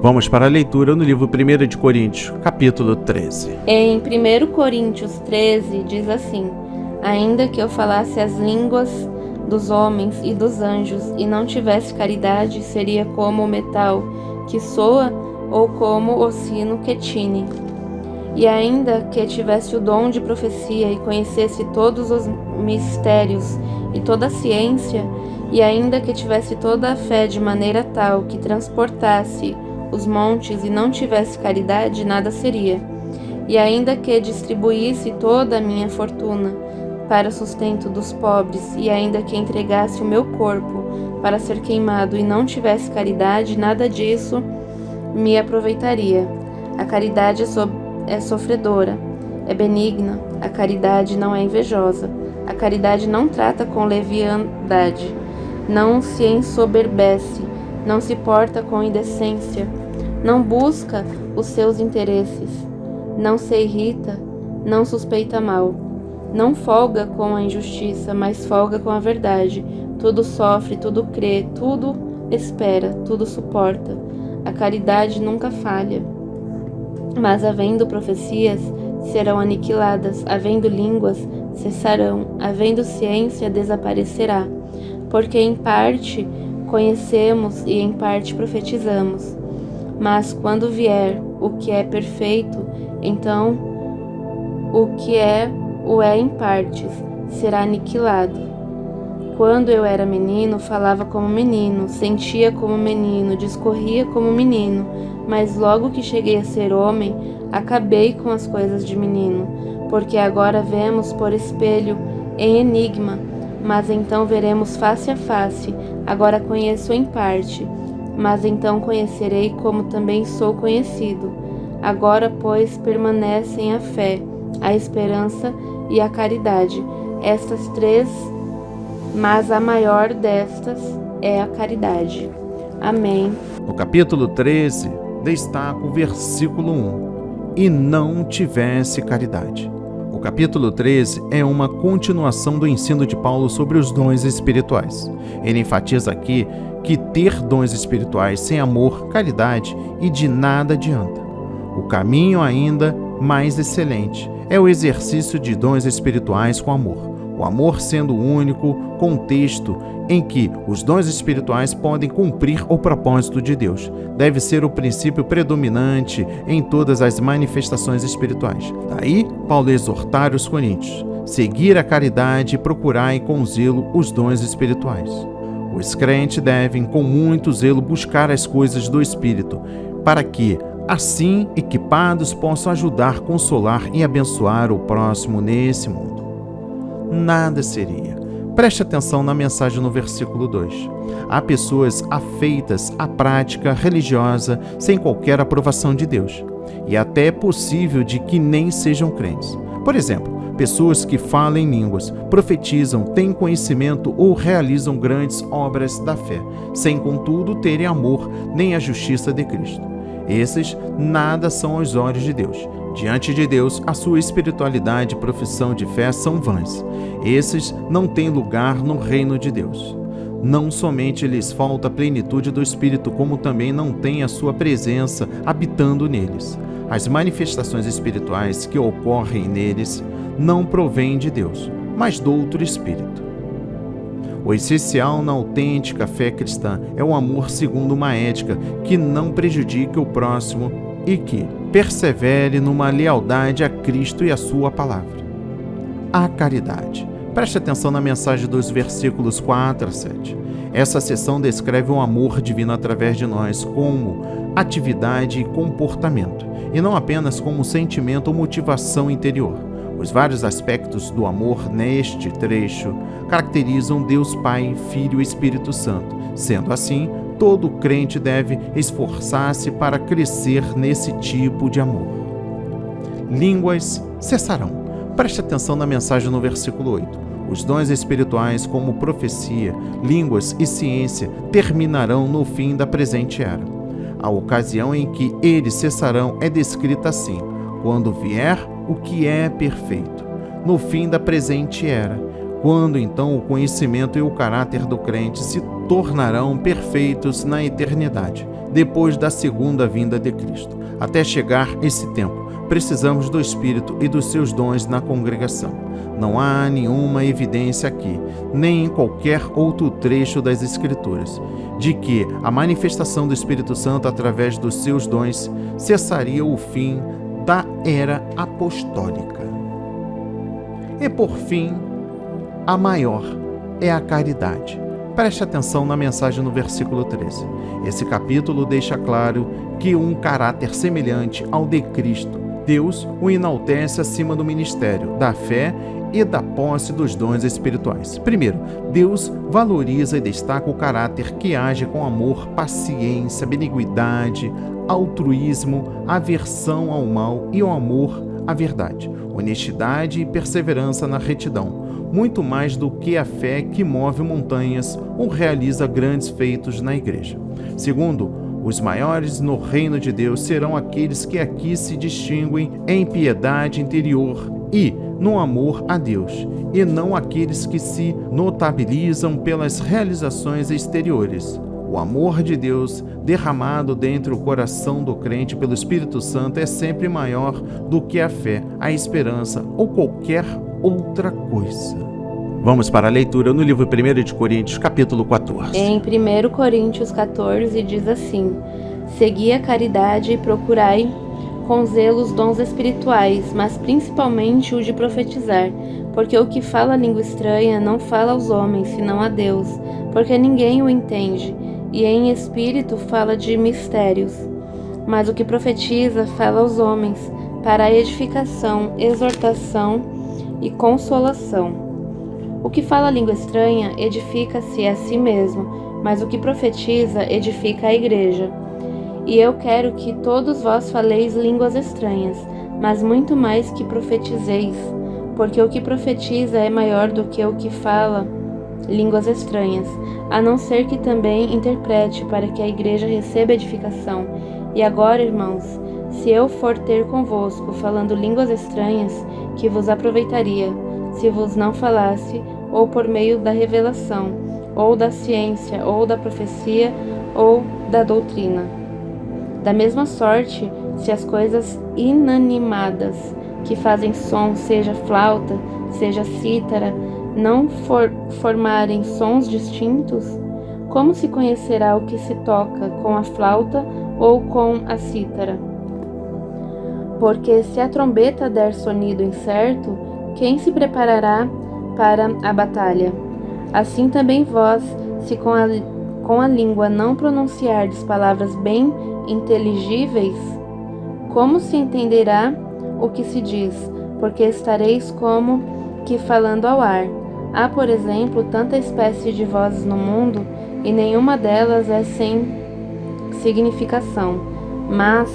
Vamos para a leitura no livro 1 de Coríntios, capítulo 13. Em 1 Coríntios 13 diz assim: ainda que eu falasse as línguas dos homens e dos anjos e não tivesse caridade, seria como o metal que soa ou como o sino que tine. E ainda que tivesse o dom de profecia e conhecesse todos os mistérios e toda a ciência, e ainda que tivesse toda a fé de maneira tal que transportasse os montes e não tivesse caridade, nada seria. E ainda que distribuísse toda a minha fortuna para sustento dos pobres, e ainda que entregasse o meu corpo para ser queimado e não tivesse caridade, nada disso me aproveitaria. A caridade é sofredora, é benigna, a caridade não é invejosa, a caridade não trata com leviandade, não se ensoberbece, não se porta com indecência, não busca os seus interesses, não se irrita, não suspeita mal, não folga com a injustiça, mas folga com a verdade. Tudo sofre, tudo crê, tudo espera, tudo suporta. A caridade nunca falha. Mas havendo profecias, serão aniquiladas, havendo línguas, cessarão, havendo ciência, desaparecerá. Porque em parte conhecemos e em parte profetizamos. Mas quando vier o que é perfeito, então o que o é em partes, será aniquilado. Quando eu era menino, falava como menino, sentia como menino, discorria como menino, mas logo que cheguei a ser homem, acabei com as coisas de menino, porque agora vemos por espelho em enigma, mas então veremos face a face. Agora conheço em parte, mas então conhecerei como também sou conhecido. Agora, pois, permanecem a fé, a esperança e a caridade, estas três mas a maior destas é a caridade. Amém. No capítulo 13, destaca o versículo 1. E não tivesse caridade. O capítulo 13 é uma continuação do ensino de Paulo sobre os dons espirituais. Ele enfatiza aqui que ter dons espirituais sem amor, caridade e de nada adianta. O caminho ainda mais excelente é o exercício de dons espirituais com amor. O amor sendo o único contexto em que os dons espirituais podem cumprir o propósito de Deus. Deve ser o princípio predominante em todas as manifestações espirituais. Daí, Paulo exortar os coríntios: seguir a caridade e procurai com zelo os dons espirituais. Os crentes devem, com muito zelo, buscar as coisas do Espírito, para que, assim, equipados, possam ajudar, consolar e abençoar o próximo nesse mundo. Nada seria. Preste atenção na mensagem no versículo 2. Há pessoas afeitas à prática religiosa sem qualquer aprovação de Deus. E até é possível de que nem sejam crentes. Por exemplo, pessoas que falam em línguas, profetizam, têm conhecimento ou realizam grandes obras da fé, sem contudo terem amor nem a justiça de Cristo. Esses nada são aos olhos de Deus. Diante de Deus, a sua espiritualidade e profissão de fé são vãs. Esses não têm lugar no reino de Deus. Não somente lhes falta a plenitude do Espírito, como também não tem a sua presença habitando neles. As manifestações espirituais que ocorrem neles não provêm de Deus, mas do outro Espírito. O essencial na autêntica fé cristã é o amor segundo uma ética que não prejudique o próximo e que persevere numa lealdade a Cristo e a sua palavra. A caridade. Preste atenção na mensagem dos versículos 4 a 7. Essa seção descreve o amor divino através de nós como atividade e comportamento, e não apenas como sentimento ou motivação interior. Os vários aspectos do amor neste trecho caracterizam Deus Pai, Filho e Espírito Santo. Sendo assim, todo crente deve esforçar-se para crescer nesse tipo de amor. Línguas cessarão. Preste atenção na mensagem no versículo 8. Os dons espirituais, como profecia, línguas e ciência, terminarão no fim da presente era. A ocasião em que eles cessarão é descrita assim: quando vier o que é perfeito, no fim da presente era, quando então o conhecimento e o caráter do crente se tornarão perfeitos na eternidade, depois da segunda vinda de Cristo. Até chegar esse tempo, precisamos do Espírito e dos seus dons na congregação. Não há nenhuma evidência aqui, nem em qualquer outro trecho das Escrituras, de que a manifestação do Espírito Santo através dos seus dons cessaria o fim da era apostólica. E por fim, a maior é a caridade. Preste atenção na mensagem no versículo 13. Esse capítulo deixa claro que um caráter semelhante ao de Cristo, Deus o enaltece acima do ministério, da fé e da posse dos dons espirituais. Primeiro, Deus valoriza e destaca o caráter que age com amor, paciência, beniguidade, altruísmo, aversão ao mal e o amor à verdade, honestidade e perseverança na retidão, muito mais do que a fé que move montanhas ou realiza grandes feitos na igreja. Segundo, os maiores no reino de Deus serão aqueles que aqui se distinguem em piedade interior e no amor a Deus, e não aqueles que se notabilizam pelas realizações exteriores. O amor de Deus derramado dentro do coração do crente pelo Espírito Santo é sempre maior do que a fé, a esperança ou qualquer outra coisa. Vamos para a leitura no livro 1 de Coríntios, capítulo 14. Em 1 Coríntios 14 diz assim: segui a caridade e procurai com zelo os dons espirituais, mas principalmente o de profetizar, porque o que fala língua estranha não fala aos homens, senão a Deus, porque ninguém o entende, e em espírito fala de mistérios. Mas o que profetiza fala aos homens, para a edificação, exortação e consolação. O que fala língua estranha edifica-se a si mesmo, mas o que profetiza edifica a igreja. E eu quero que todos vós faleis línguas estranhas, mas muito mais que profetizeis, porque o que profetiza é maior do que o que fala, línguas estranhas, a não ser que também interprete para que a igreja receba edificação. E agora, irmãos, se eu for ter convosco falando línguas estranhas, que vos aproveitaria, se vos não falasse, ou por meio da revelação, ou da ciência, ou da profecia, ou da doutrina. Da mesma sorte, se as coisas inanimadas que fazem som, seja flauta, seja cítara, não formarem sons distintos, como se conhecerá o que se toca com a flauta ou com a cítara? Porque se a trombeta der sonido incerto, quem se preparará para a batalha? Assim também vós, se com a língua não pronunciardes palavras bem inteligíveis, como se entenderá o que se diz? Porque estareis como que falando ao ar. Há, por exemplo, tanta espécie de vozes no mundo, e nenhuma delas é sem significação. Mas,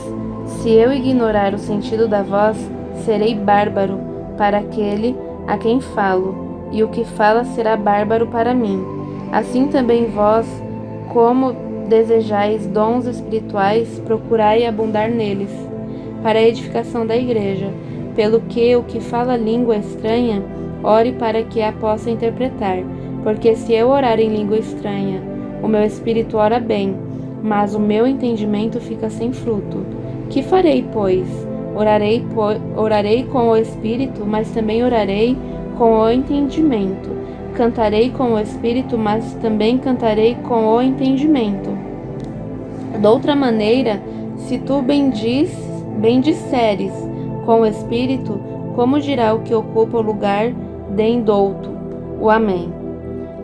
se eu ignorar o sentido da voz, serei bárbaro para aquele a quem falo, e o que fala será bárbaro para mim. Assim também vós, como desejais dons espirituais, procurai abundar neles, para a edificação da igreja, pelo que o que fala língua estranha, ore para que a possa interpretar, porque se eu orar em língua estranha, o meu espírito ora bem, mas o meu entendimento fica sem fruto. Que farei, pois? Orarei com o espírito, mas também orarei com o entendimento. Cantarei com o espírito, mas também cantarei com o entendimento. Doutra maneira, se tu bendisseres com o espírito, como dirá o que ocupa o lugar de indouto, o Amém,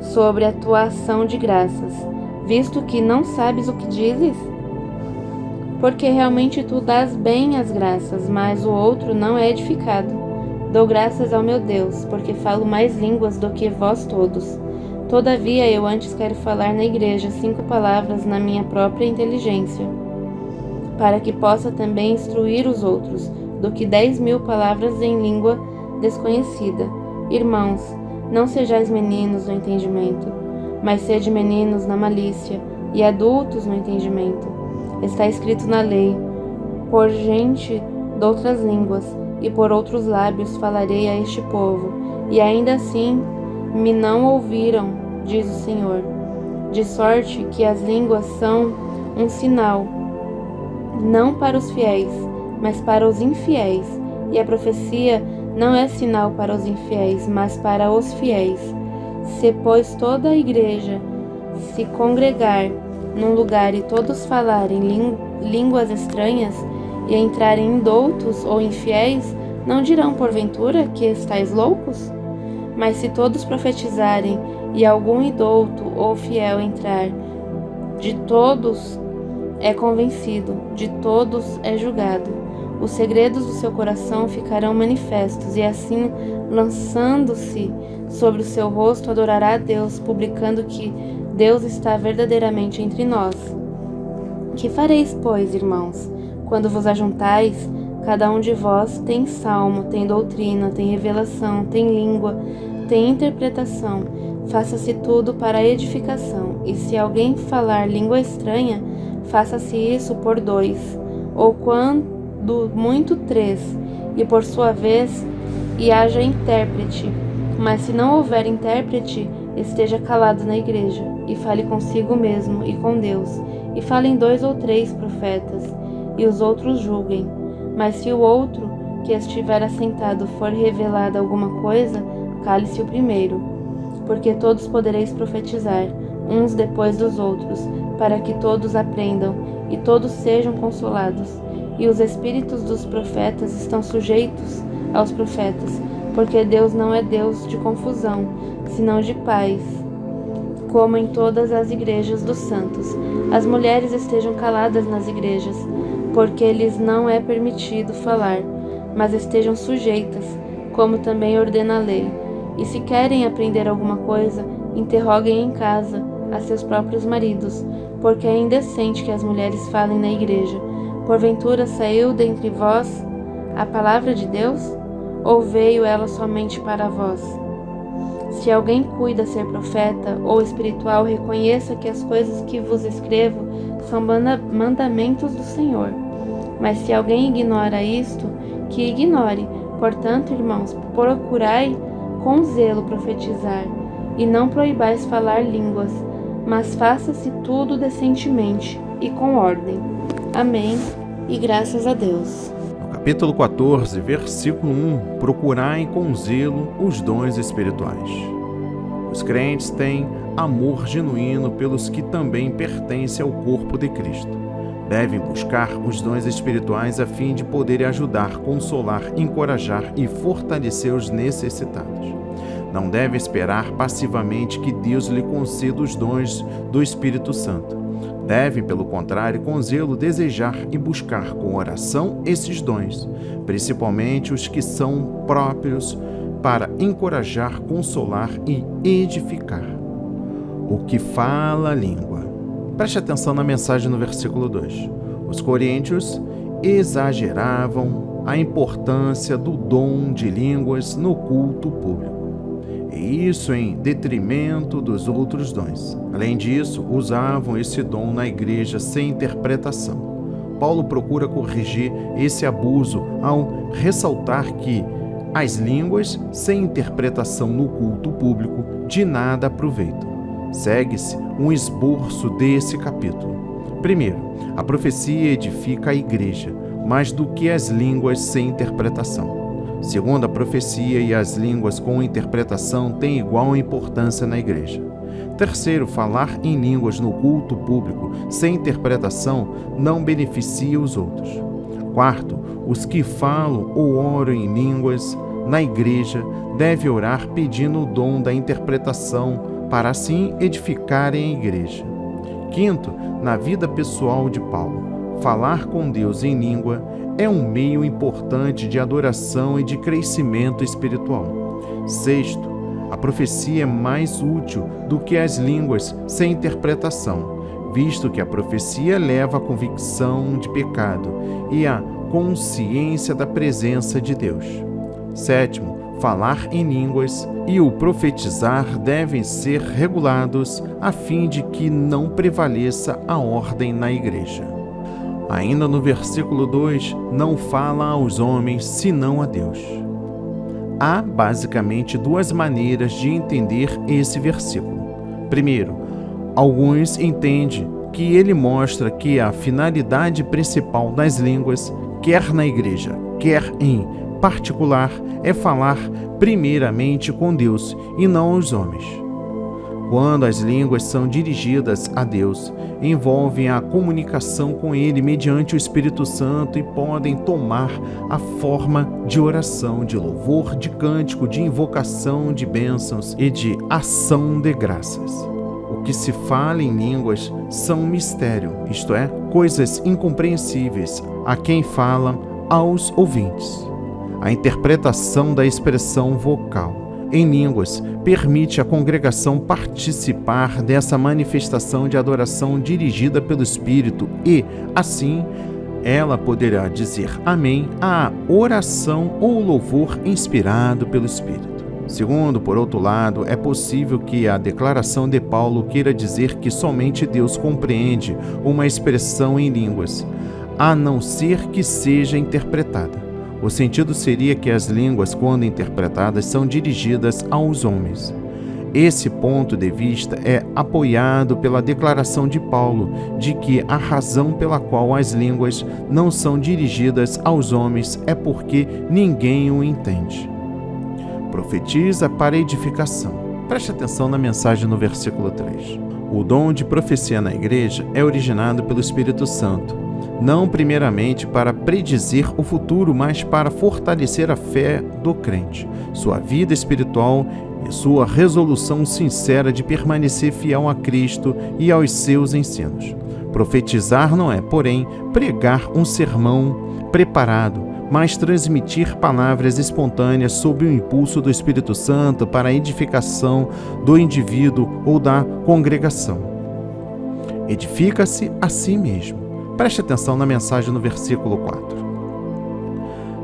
sobre a tua ação de graças, visto que não sabes o que dizes? Porque realmente tu dás bem as graças, mas o outro não é edificado. Dou graças ao meu Deus, porque falo mais línguas do que vós todos. Todavia eu antes quero falar na igreja 5 palavras na minha própria inteligência, para que possa também instruir os outros, do que 10.000 palavras em língua desconhecida. Irmãos, não sejais meninos no entendimento, mas sede meninos na malícia, e adultos no entendimento. Está escrito na lei: por gente de outras línguas e por outros lábios falarei a este povo, e ainda assim me não ouviram, diz o Senhor. De sorte que as línguas são um sinal, não para os fiéis, mas para os infiéis, e a profecia não é sinal para os infiéis, mas para os fiéis. Se, pois, toda a igreja se congregar num lugar e todos falarem línguas estranhas e entrarem indoutos ou infiéis, não dirão porventura que estáis loucos? Mas se todos profetizarem e algum indouto ou fiel entrar, de todos é convencido, de todos é julgado. Os segredos do seu coração ficarão manifestos, e assim, lançando-se sobre o seu rosto, adorará a Deus, publicando que Deus está verdadeiramente entre nós. Que fareis, pois, irmãos, quando vos ajuntais? Cada um de vós tem salmo, tem doutrina, tem revelação, tem língua, tem interpretação. Faça-se tudo para a edificação. E se alguém falar língua estranha, faça-se isso por 2, ou quando muito 3, e por sua vez, e haja intérprete. Mas se não houver intérprete, esteja calado na igreja, e fale consigo mesmo e com Deus, e falem 2 ou 3 profetas, e os outros julguem. Mas se o outro que estiver assentado for revelada alguma coisa, cale-se o primeiro, porque todos podereis profetizar, uns depois dos outros, para que todos aprendam e todos sejam consolados. E os espíritos dos profetas estão sujeitos aos profetas, porque Deus não é Deus de confusão, senão de paz, como em todas as igrejas dos santos. As mulheres estejam caladas nas igrejas, porque lhes não é permitido falar, mas estejam sujeitas, como também ordena a lei. E se querem aprender alguma coisa, interroguem em casa a seus próprios maridos, porque é indecente que as mulheres falem na igreja. Porventura saiu dentre vós a palavra de Deus? Ou veio ela somente para vós? Se alguém cuida ser profeta ou espiritual, reconheça que as coisas que vos escrevo são mandamentos do Senhor. Mas se alguém ignora isto, que ignore. Portanto, irmãos, procurai com zelo profetizar, e não proibais falar línguas, mas faça-se tudo decentemente e com ordem. Amém, e graças a Deus. No capítulo 14, versículo 1, procurai com zelo os dons espirituais. Os crentes têm amor genuíno pelos que também pertencem ao corpo de Cristo. Devem buscar os dons espirituais a fim de poderem ajudar, consolar, encorajar e fortalecer os necessitados. Não deve esperar passivamente que Deus lhe conceda os dons do Espírito Santo. Deve, pelo contrário, com zelo desejar e buscar com oração esses dons, principalmente os que são próprios para encorajar, consolar e edificar. O que fala a língua. Preste atenção na mensagem no versículo 2. Os coríntios exageravam a importância do dom de línguas no culto público, e isso em detrimento dos outros dons. Além disso, usavam esse dom na igreja sem interpretação. Paulo procura corrigir esse abuso ao ressaltar que as línguas sem interpretação no culto público de nada aproveitam. Segue-se um esboço desse capítulo. Primeiro, a profecia edifica a igreja, mais do que as línguas sem interpretação. Segundo, a profecia e as línguas com interpretação têm igual importância na igreja. Terceiro, falar em línguas no culto público sem interpretação não beneficia os outros. Quarto, os que falam ou oram em línguas na igreja devem orar pedindo o dom da interpretação para assim edificarem a igreja. Quinto, na vida pessoal de Paulo, falar com Deus em língua é um meio importante de adoração e de crescimento espiritual. Sexto, a profecia é mais útil do que as línguas sem interpretação, visto que a profecia leva à convicção de pecado e à consciência da presença de Deus. Sétimo, falar em línguas e o profetizar devem ser regulados a fim de que não prevaleça a ordem na igreja. Ainda no versículo 2, não fala aos homens senão a Deus. Há basicamente duas maneiras de entender esse versículo. Primeiro, alguns entendem que ele mostra que a finalidade principal das línguas, quer na igreja, quer em particular, é falar primeiramente com Deus e não aos homens. Quando as línguas são dirigidas a Deus, envolvem a comunicação com Ele mediante o Espírito Santo e podem tomar a forma de oração, de louvor, de cântico, de invocação de bênçãos e de ação de graças. O que se fala em línguas são um mistério, isto é, coisas incompreensíveis a quem falam aos ouvintes. A interpretação da expressão vocal em línguas permite à congregação participar dessa manifestação de adoração dirigida pelo Espírito e, assim, ela poderá dizer amém à oração ou louvor inspirado pelo Espírito. Segundo, por outro lado, é possível que a declaração de Paulo queira dizer que somente Deus compreende uma expressão em línguas, a não ser que seja interpretada. O sentido seria que as línguas, quando interpretadas, são dirigidas aos homens. Esse ponto de vista é apoiado pela declaração de Paulo de que a razão pela qual as línguas não são dirigidas aos homens é porque ninguém o entende. Profetiza para edificação. Preste atenção na mensagem no versículo 3. O dom de profecia na igreja é originado pelo Espírito Santo, não primeiramente para predizer o futuro, mas para fortalecer a fé do crente, sua vida espiritual e sua resolução sincera de permanecer fiel a Cristo e aos seus ensinos. Profetizar não é, porém, pregar um sermão preparado, mas transmitir palavras espontâneas sob o impulso do Espírito Santo para a edificação do indivíduo ou da congregação. Edifica-se a si mesmo. Preste atenção na mensagem no versículo 4.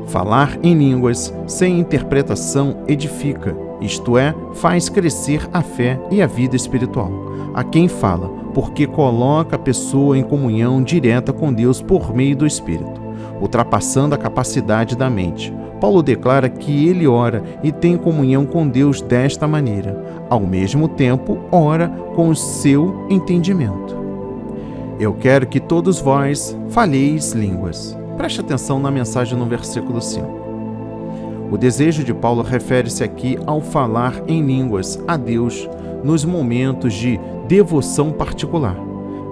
Falar em línguas sem interpretação edifica isto é, faz crescer a fé e a vida espiritual. A quem fala, porque coloca a pessoa em comunhão direta com Deus por meio do Espírito, ultrapassando a capacidade da mente. Paulo declara que ele ora e tem comunhão com Deus desta maneira, ao mesmo tempo ora com o seu entendimento. Eu quero que todos vós faleis línguas. Preste atenção na mensagem no versículo 5. O desejo de Paulo refere-se aqui ao falar em línguas a Deus nos momentos de devoção particular.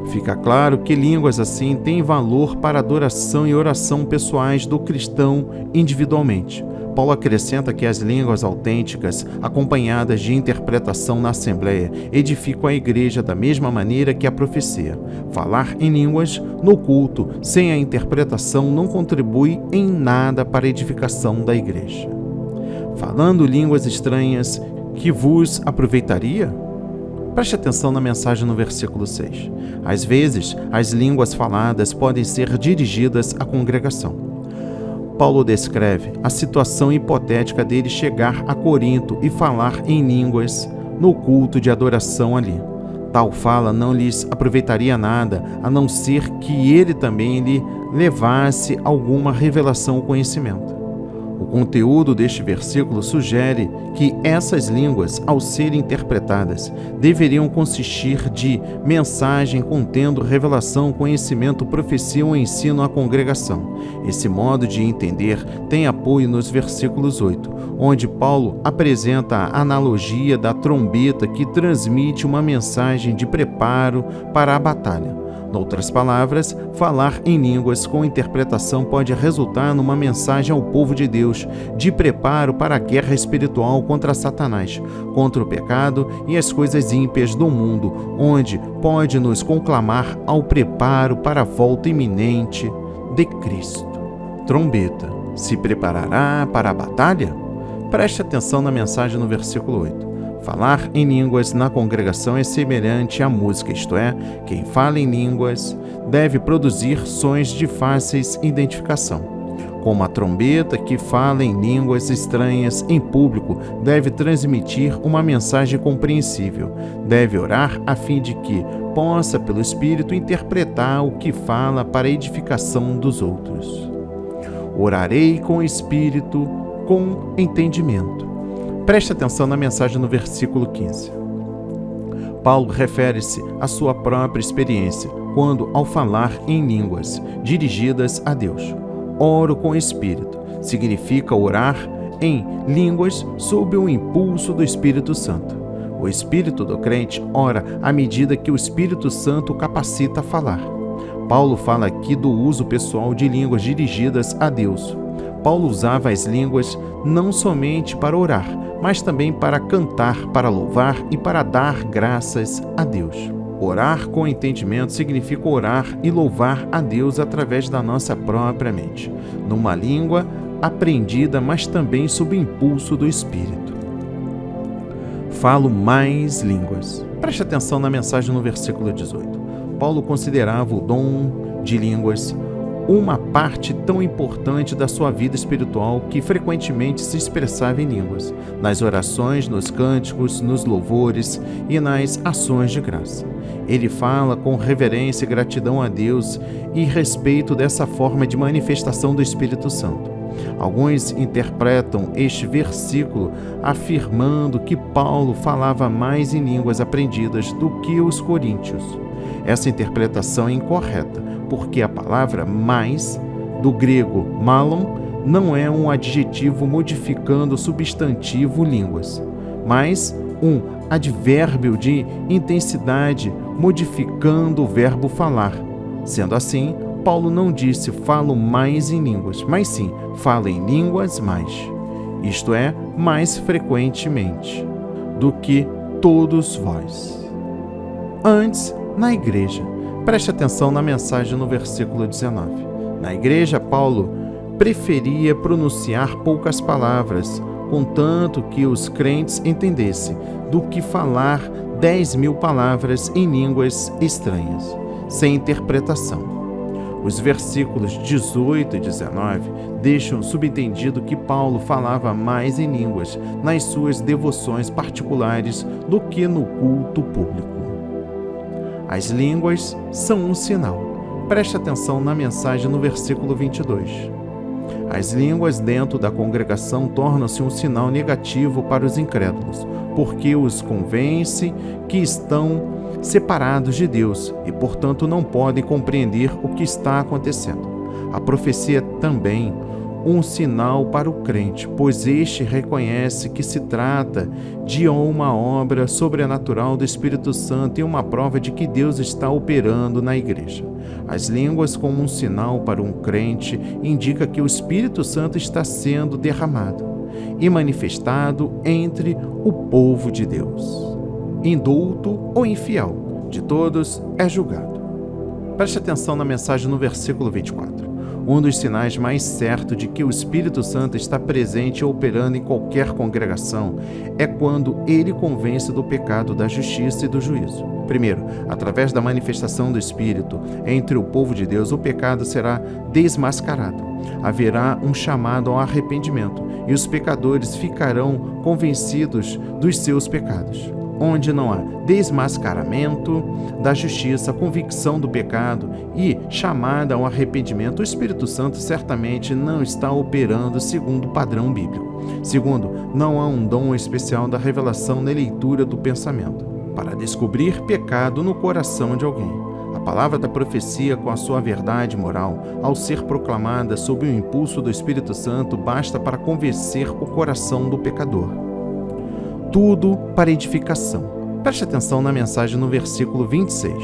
Fica claro que línguas assim têm valor para adoração e oração pessoais do cristão individualmente. Paulo acrescenta que as línguas autênticas, acompanhadas de interpretação na Assembleia, edificam a igreja da mesma maneira que a profecia. Falar em línguas no culto, sem a interpretação, não contribui em nada para a edificação da igreja. Falando línguas estranhas, que vos aproveitaria? Preste atenção na mensagem no versículo 6. Às vezes, as línguas faladas podem ser dirigidas à congregação. Paulo descreve a situação hipotética dele chegar a Corinto e falar em línguas no culto de adoração ali. Tal fala não lhes aproveitaria nada, a não ser que ele também lhe levasse alguma revelação ou conhecimento. O conteúdo deste versículo sugere que essas línguas, ao serem interpretadas, deveriam consistir de mensagem contendo revelação, conhecimento, profecia ou ensino à congregação. Esse modo de entender tem apoio nos versículos 8, onde Paulo apresenta a analogia da trombeta que transmite uma mensagem de preparo para a batalha. Noutras palavras, falar em línguas com interpretação pode resultar numa mensagem ao povo de Deus de preparo para a guerra espiritual contra Satanás, contra o pecado e as coisas ímpias do mundo, onde pode nos conclamar ao preparo para a volta iminente de Cristo. Trombeta, se preparará para a batalha? Preste atenção na mensagem no versículo 8. Falar em línguas na congregação é semelhante à música, isto é, quem fala em línguas deve produzir sons de fáceis identificação. Como a trombeta que fala em línguas estranhas em público deve transmitir uma mensagem compreensível, deve orar a fim de que possa, pelo Espírito, interpretar o que fala para a edificação dos outros. Orarei com o Espírito, com entendimento. Preste atenção na mensagem no versículo 15. Paulo refere-se à sua própria experiência, quando, ao falar em línguas dirigidas a Deus. Oro com Espírito significa orar em línguas sob o impulso do Espírito Santo. O espírito do crente ora à medida que o Espírito Santo o capacita a falar. Paulo fala aqui do uso pessoal de línguas dirigidas a Deus. Paulo usava as línguas não somente para orar, mas também para cantar, para louvar e para dar graças a Deus. Orar com entendimento significa orar e louvar a Deus através da nossa própria mente, numa língua aprendida, mas também sob o impulso do Espírito. Falo mais línguas. Preste atenção na mensagem no versículo 18. Paulo considerava o dom de línguas uma parte tão importante da sua vida espiritual que frequentemente se expressava em línguas, nas orações, nos cânticos, nos louvores e nas ações de graça. Ele fala com reverência e gratidão a Deus e respeito dessa forma de manifestação do Espírito Santo. Alguns interpretam este versículo afirmando que Paulo falava mais em línguas aprendidas do que os coríntios. Essa interpretação é incorreta, porque a palavra mais, do grego malon, não é um adjetivo modificando o substantivo línguas, mas um advérbio de intensidade modificando o verbo falar. Sendo assim, Paulo não disse falo mais em línguas, mas sim falo em línguas mais, isto é, mais frequentemente, do que todos vós. Antes, na igreja. Preste atenção na mensagem no versículo 19. Na igreja, Paulo preferia pronunciar poucas palavras, contanto que os crentes entendessem, do que falar 10.000 palavras em línguas estranhas, sem interpretação. Os versículos 18 e 19 deixam subentendido que Paulo falava mais em línguas nas suas devoções particulares do que no culto público. As línguas são um sinal. Preste atenção na mensagem no versículo 22. As línguas dentro da congregação tornam-se um sinal negativo para os incrédulos, porque os convence que estão separados de Deus e, portanto, não podem compreender o que está acontecendo. A profecia é também um sinal para o crente, pois este reconhece que se trata de uma obra sobrenatural do Espírito Santo e uma prova de que Deus está operando na igreja. As línguas, como um sinal para um crente, indica que o Espírito Santo está sendo derramado e manifestado entre o povo de Deus. Indulto ou infiel, de todos é julgado. Preste atenção na mensagem no versículo 24. Um dos sinais mais certos de que o Espírito Santo está presente e operando em qualquer congregação é quando ele convence do pecado, da justiça e do juízo. Primeiro, através da manifestação do Espírito entre o povo de Deus, o pecado será desmascarado. Haverá um chamado ao arrependimento e os pecadores ficarão convencidos dos seus pecados. Onde não há desmascaramento da justiça, convicção do pecado e chamada ao arrependimento, o Espírito Santo certamente não está operando segundo o padrão bíblico. Segundo, não há um dom especial da revelação na leitura do pensamento, para descobrir pecado no coração de alguém. A palavra da profecia, com a sua verdade moral, ao ser proclamada sob o impulso do Espírito Santo, basta para convencer o coração do pecador. Tudo para edificação. Preste atenção na mensagem no versículo 26.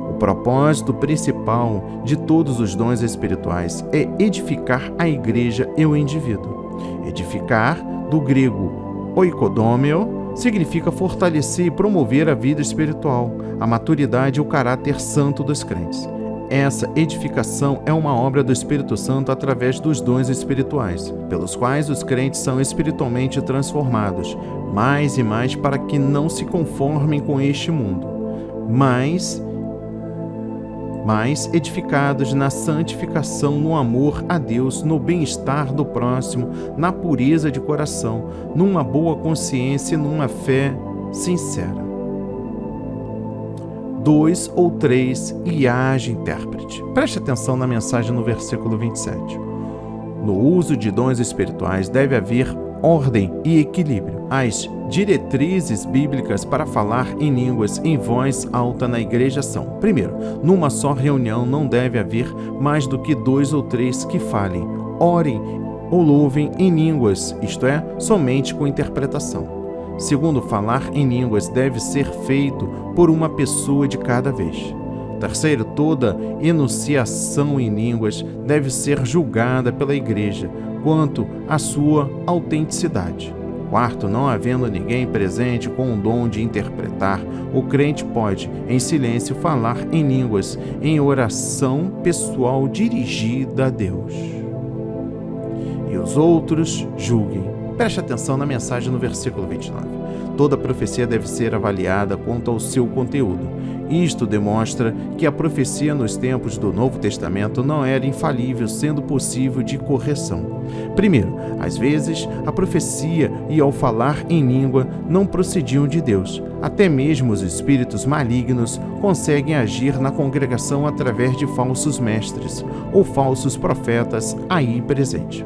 O propósito principal de todos os dons espirituais é edificar a igreja e o indivíduo. Edificar, do grego oikodomeo, significa fortalecer e promover a vida espiritual, a maturidade e o caráter santo dos crentes. Essa edificação é uma obra do Espírito Santo através dos dons espirituais, pelos quais os crentes são espiritualmente transformados, mais e mais para que não se conformem com este mundo, mas edificados na santificação, no amor a Deus, no bem-estar do próximo, na pureza de coração, numa boa consciência e numa fé sincera. 2 ou 3 e haja intérprete. Preste atenção na mensagem no versículo 27. No uso de dons espirituais deve haver ordem e equilíbrio. As diretrizes bíblicas para falar em línguas em voz alta na igreja são: primeiro, numa só reunião não deve haver mais do que 2 ou 3 que falem, orem ou louvem em línguas, isto é, somente com interpretação. Segundo, falar em línguas deve ser feito por uma pessoa de cada vez. Terceiro, toda enunciação em línguas deve ser julgada pela igreja quanto à sua autenticidade. Quarto, não havendo ninguém presente com o dom de interpretar, o crente pode, em silêncio, falar em línguas, em oração pessoal dirigida a Deus. E os outros julguem. Preste atenção na mensagem no versículo 29. Toda profecia deve ser avaliada quanto ao seu conteúdo. Isto demonstra que a profecia nos tempos do Novo Testamento não era infalível, sendo possível de correção. Primeiro, às vezes, a profecia e ao falar em língua não procediam de Deus. Até mesmo os espíritos malignos conseguem agir na congregação através de falsos mestres ou falsos profetas aí presentes.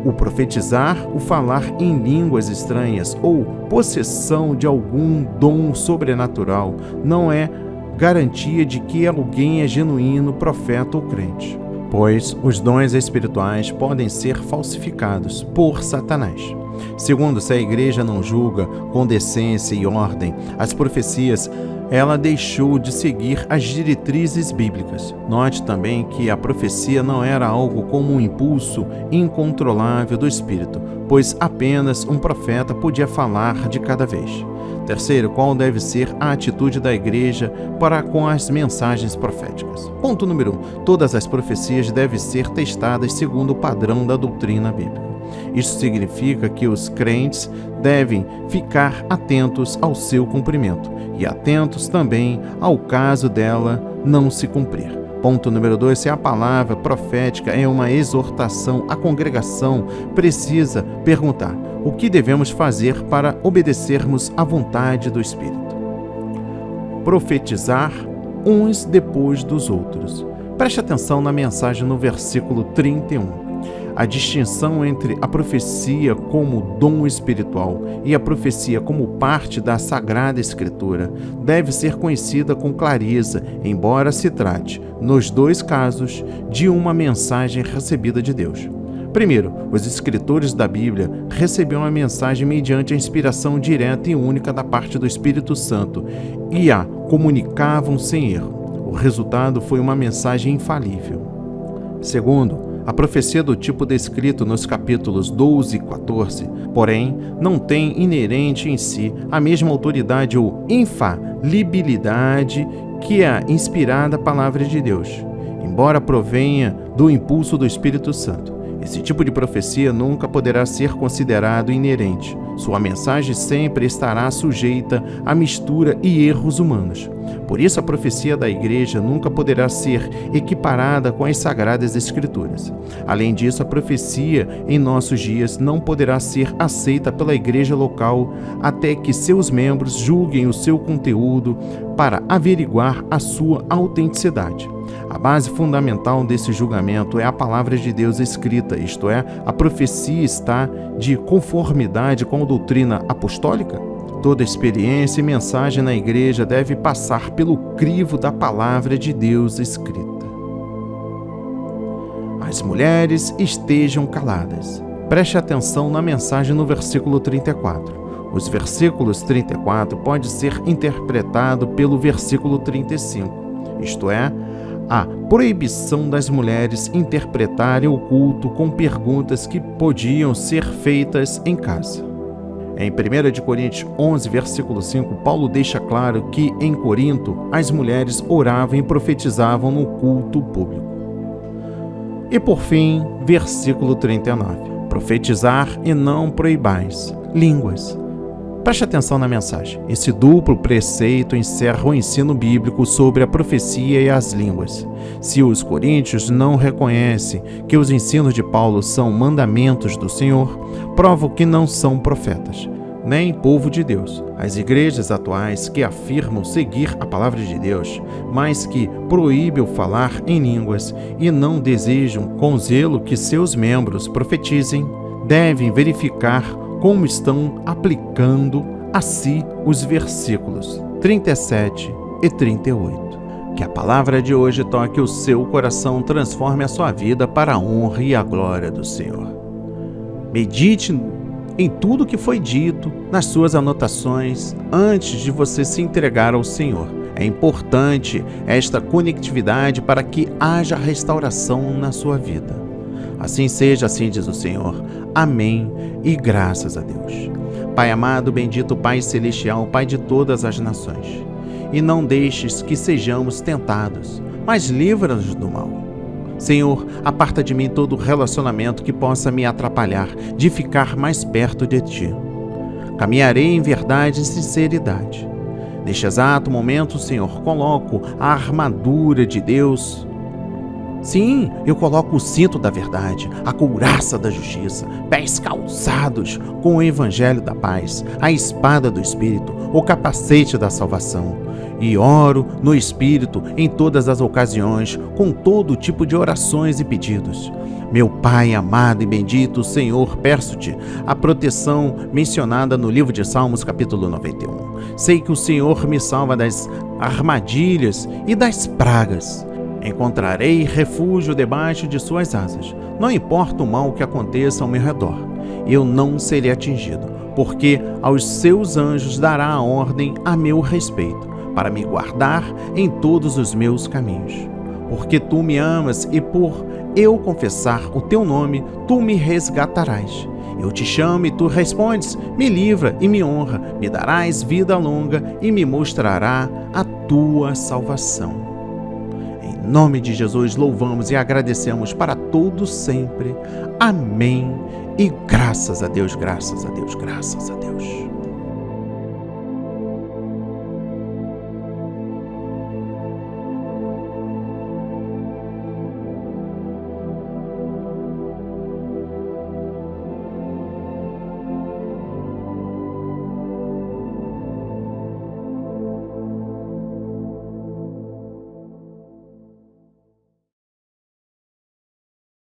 O profetizar, o falar em línguas estranhas ou possessão de algum dom sobrenatural não é garantia de que alguém é genuíno, profeta ou crente, pois os dons espirituais podem ser falsificados por Satanás. Segundo, se a igreja não julga com decência e ordem as profecias, ela deixou de seguir as diretrizes bíblicas. Note também que a profecia não era algo como um impulso incontrolável do Espírito, pois apenas um profeta podia falar de cada vez. Terceiro, qual deve ser a atitude da igreja para com as mensagens proféticas? Ponto número 1. Todas as profecias devem ser testadas segundo o padrão da doutrina bíblica. Isso significa que os crentes devem ficar atentos ao seu cumprimento e atentos também ao caso dela não se cumprir. Ponto número 2, se a palavra profética é uma exortação, a congregação precisa perguntar o que devemos fazer para obedecermos à vontade do Espírito. Profetizar uns depois dos outros. Preste atenção na mensagem no versículo 31. A distinção entre a profecia como dom espiritual e a profecia como parte da Sagrada Escritura deve ser conhecida com clareza, embora se trate, nos dois casos, de uma mensagem recebida de Deus. Primeiro, os escritores da Bíblia recebiam a mensagem mediante a inspiração direta e única da parte do Espírito Santo e a comunicavam sem erro. O resultado foi uma mensagem infalível. Segundo, a profecia do tipo descrito nos capítulos 12 e 14, porém, não tem inerente em si a mesma autoridade ou infalibilidade que a inspirada palavra de Deus, embora provenha do impulso do Espírito Santo. Esse tipo de profecia nunca poderá ser considerado inerente. Sua mensagem sempre estará sujeita à mistura e erros humanos. Por isso, a profecia da igreja nunca poderá ser equiparada com as Sagradas Escrituras. Além disso, a profecia em nossos dias não poderá ser aceita pela igreja local até que seus membros julguem o seu conteúdo para averiguar a sua autenticidade. A base fundamental desse julgamento é a palavra de Deus escrita, isto é, a profecia está de conformidade com a doutrina apostólica? Toda experiência e mensagem na igreja deve passar pelo crivo da palavra de Deus escrita. As mulheres estejam caladas. Preste atenção na mensagem no versículo 34. Os versículos 34 pode ser interpretado pelo versículo 35, isto é, a proibição das mulheres interpretarem o culto com perguntas que podiam ser feitas em casa. Em 1 Coríntios 11, versículo 5, Paulo deixa claro que em Corinto as mulheres oravam e profetizavam no culto público. E por fim, versículo 39, profetizar e não proibais línguas. Preste atenção na mensagem. Esse duplo preceito encerra o ensino bíblico sobre a profecia e as línguas. Se os coríntios não reconhecem que os ensinos de Paulo são mandamentos do Senhor, provam que não são profetas, nem povo de Deus. As igrejas atuais que afirmam seguir a palavra de Deus, mas que proíbem o falar em línguas e não desejam com zelo que seus membros profetizem, devem verificar como estão aplicando a si os versículos 37 e 38. Que a palavra de hoje toque o seu coração, transforme a sua vida para a honra e a glória do Senhor. Medite em tudo que foi dito nas suas anotações antes de você se entregar ao Senhor. É importante esta conectividade para que haja restauração na sua vida. Assim seja, assim diz o Senhor. Amém e graças a Deus. Pai amado, bendito Pai celestial, Pai de todas as nações, e não deixes que sejamos tentados, mas livra-nos do mal. Senhor, aparta de mim todo relacionamento que possa me atrapalhar de ficar mais perto de Ti. Caminharei em verdade e sinceridade. Neste exato momento, Senhor, coloco a armadura de Deus. Sim, eu coloco o cinto da verdade, a couraça da justiça, pés calçados com o evangelho da paz, a espada do Espírito, o capacete da salvação. E oro no Espírito em todas as ocasiões, com todo tipo de orações e pedidos. Meu Pai amado e bendito, Senhor, peço-te a proteção mencionada no livro de Salmos, capítulo 91. Sei que o Senhor me salva das armadilhas e das pragas. Encontrarei refúgio debaixo de suas asas. Não importa o mal que aconteça ao meu redor, eu não serei atingido, porque aos seus anjos dará a ordem a meu respeito, para me guardar em todos os meus caminhos. Porque tu me amas e por eu confessar o teu nome, tu me resgatarás. Eu te chamo e tu respondes, me livra e me honra, me darás vida longa e me mostrará a tua salvação. Em nome de Jesus, louvamos e agradecemos para todos sempre. Amém. E graças a Deus, graças a Deus, graças a Deus.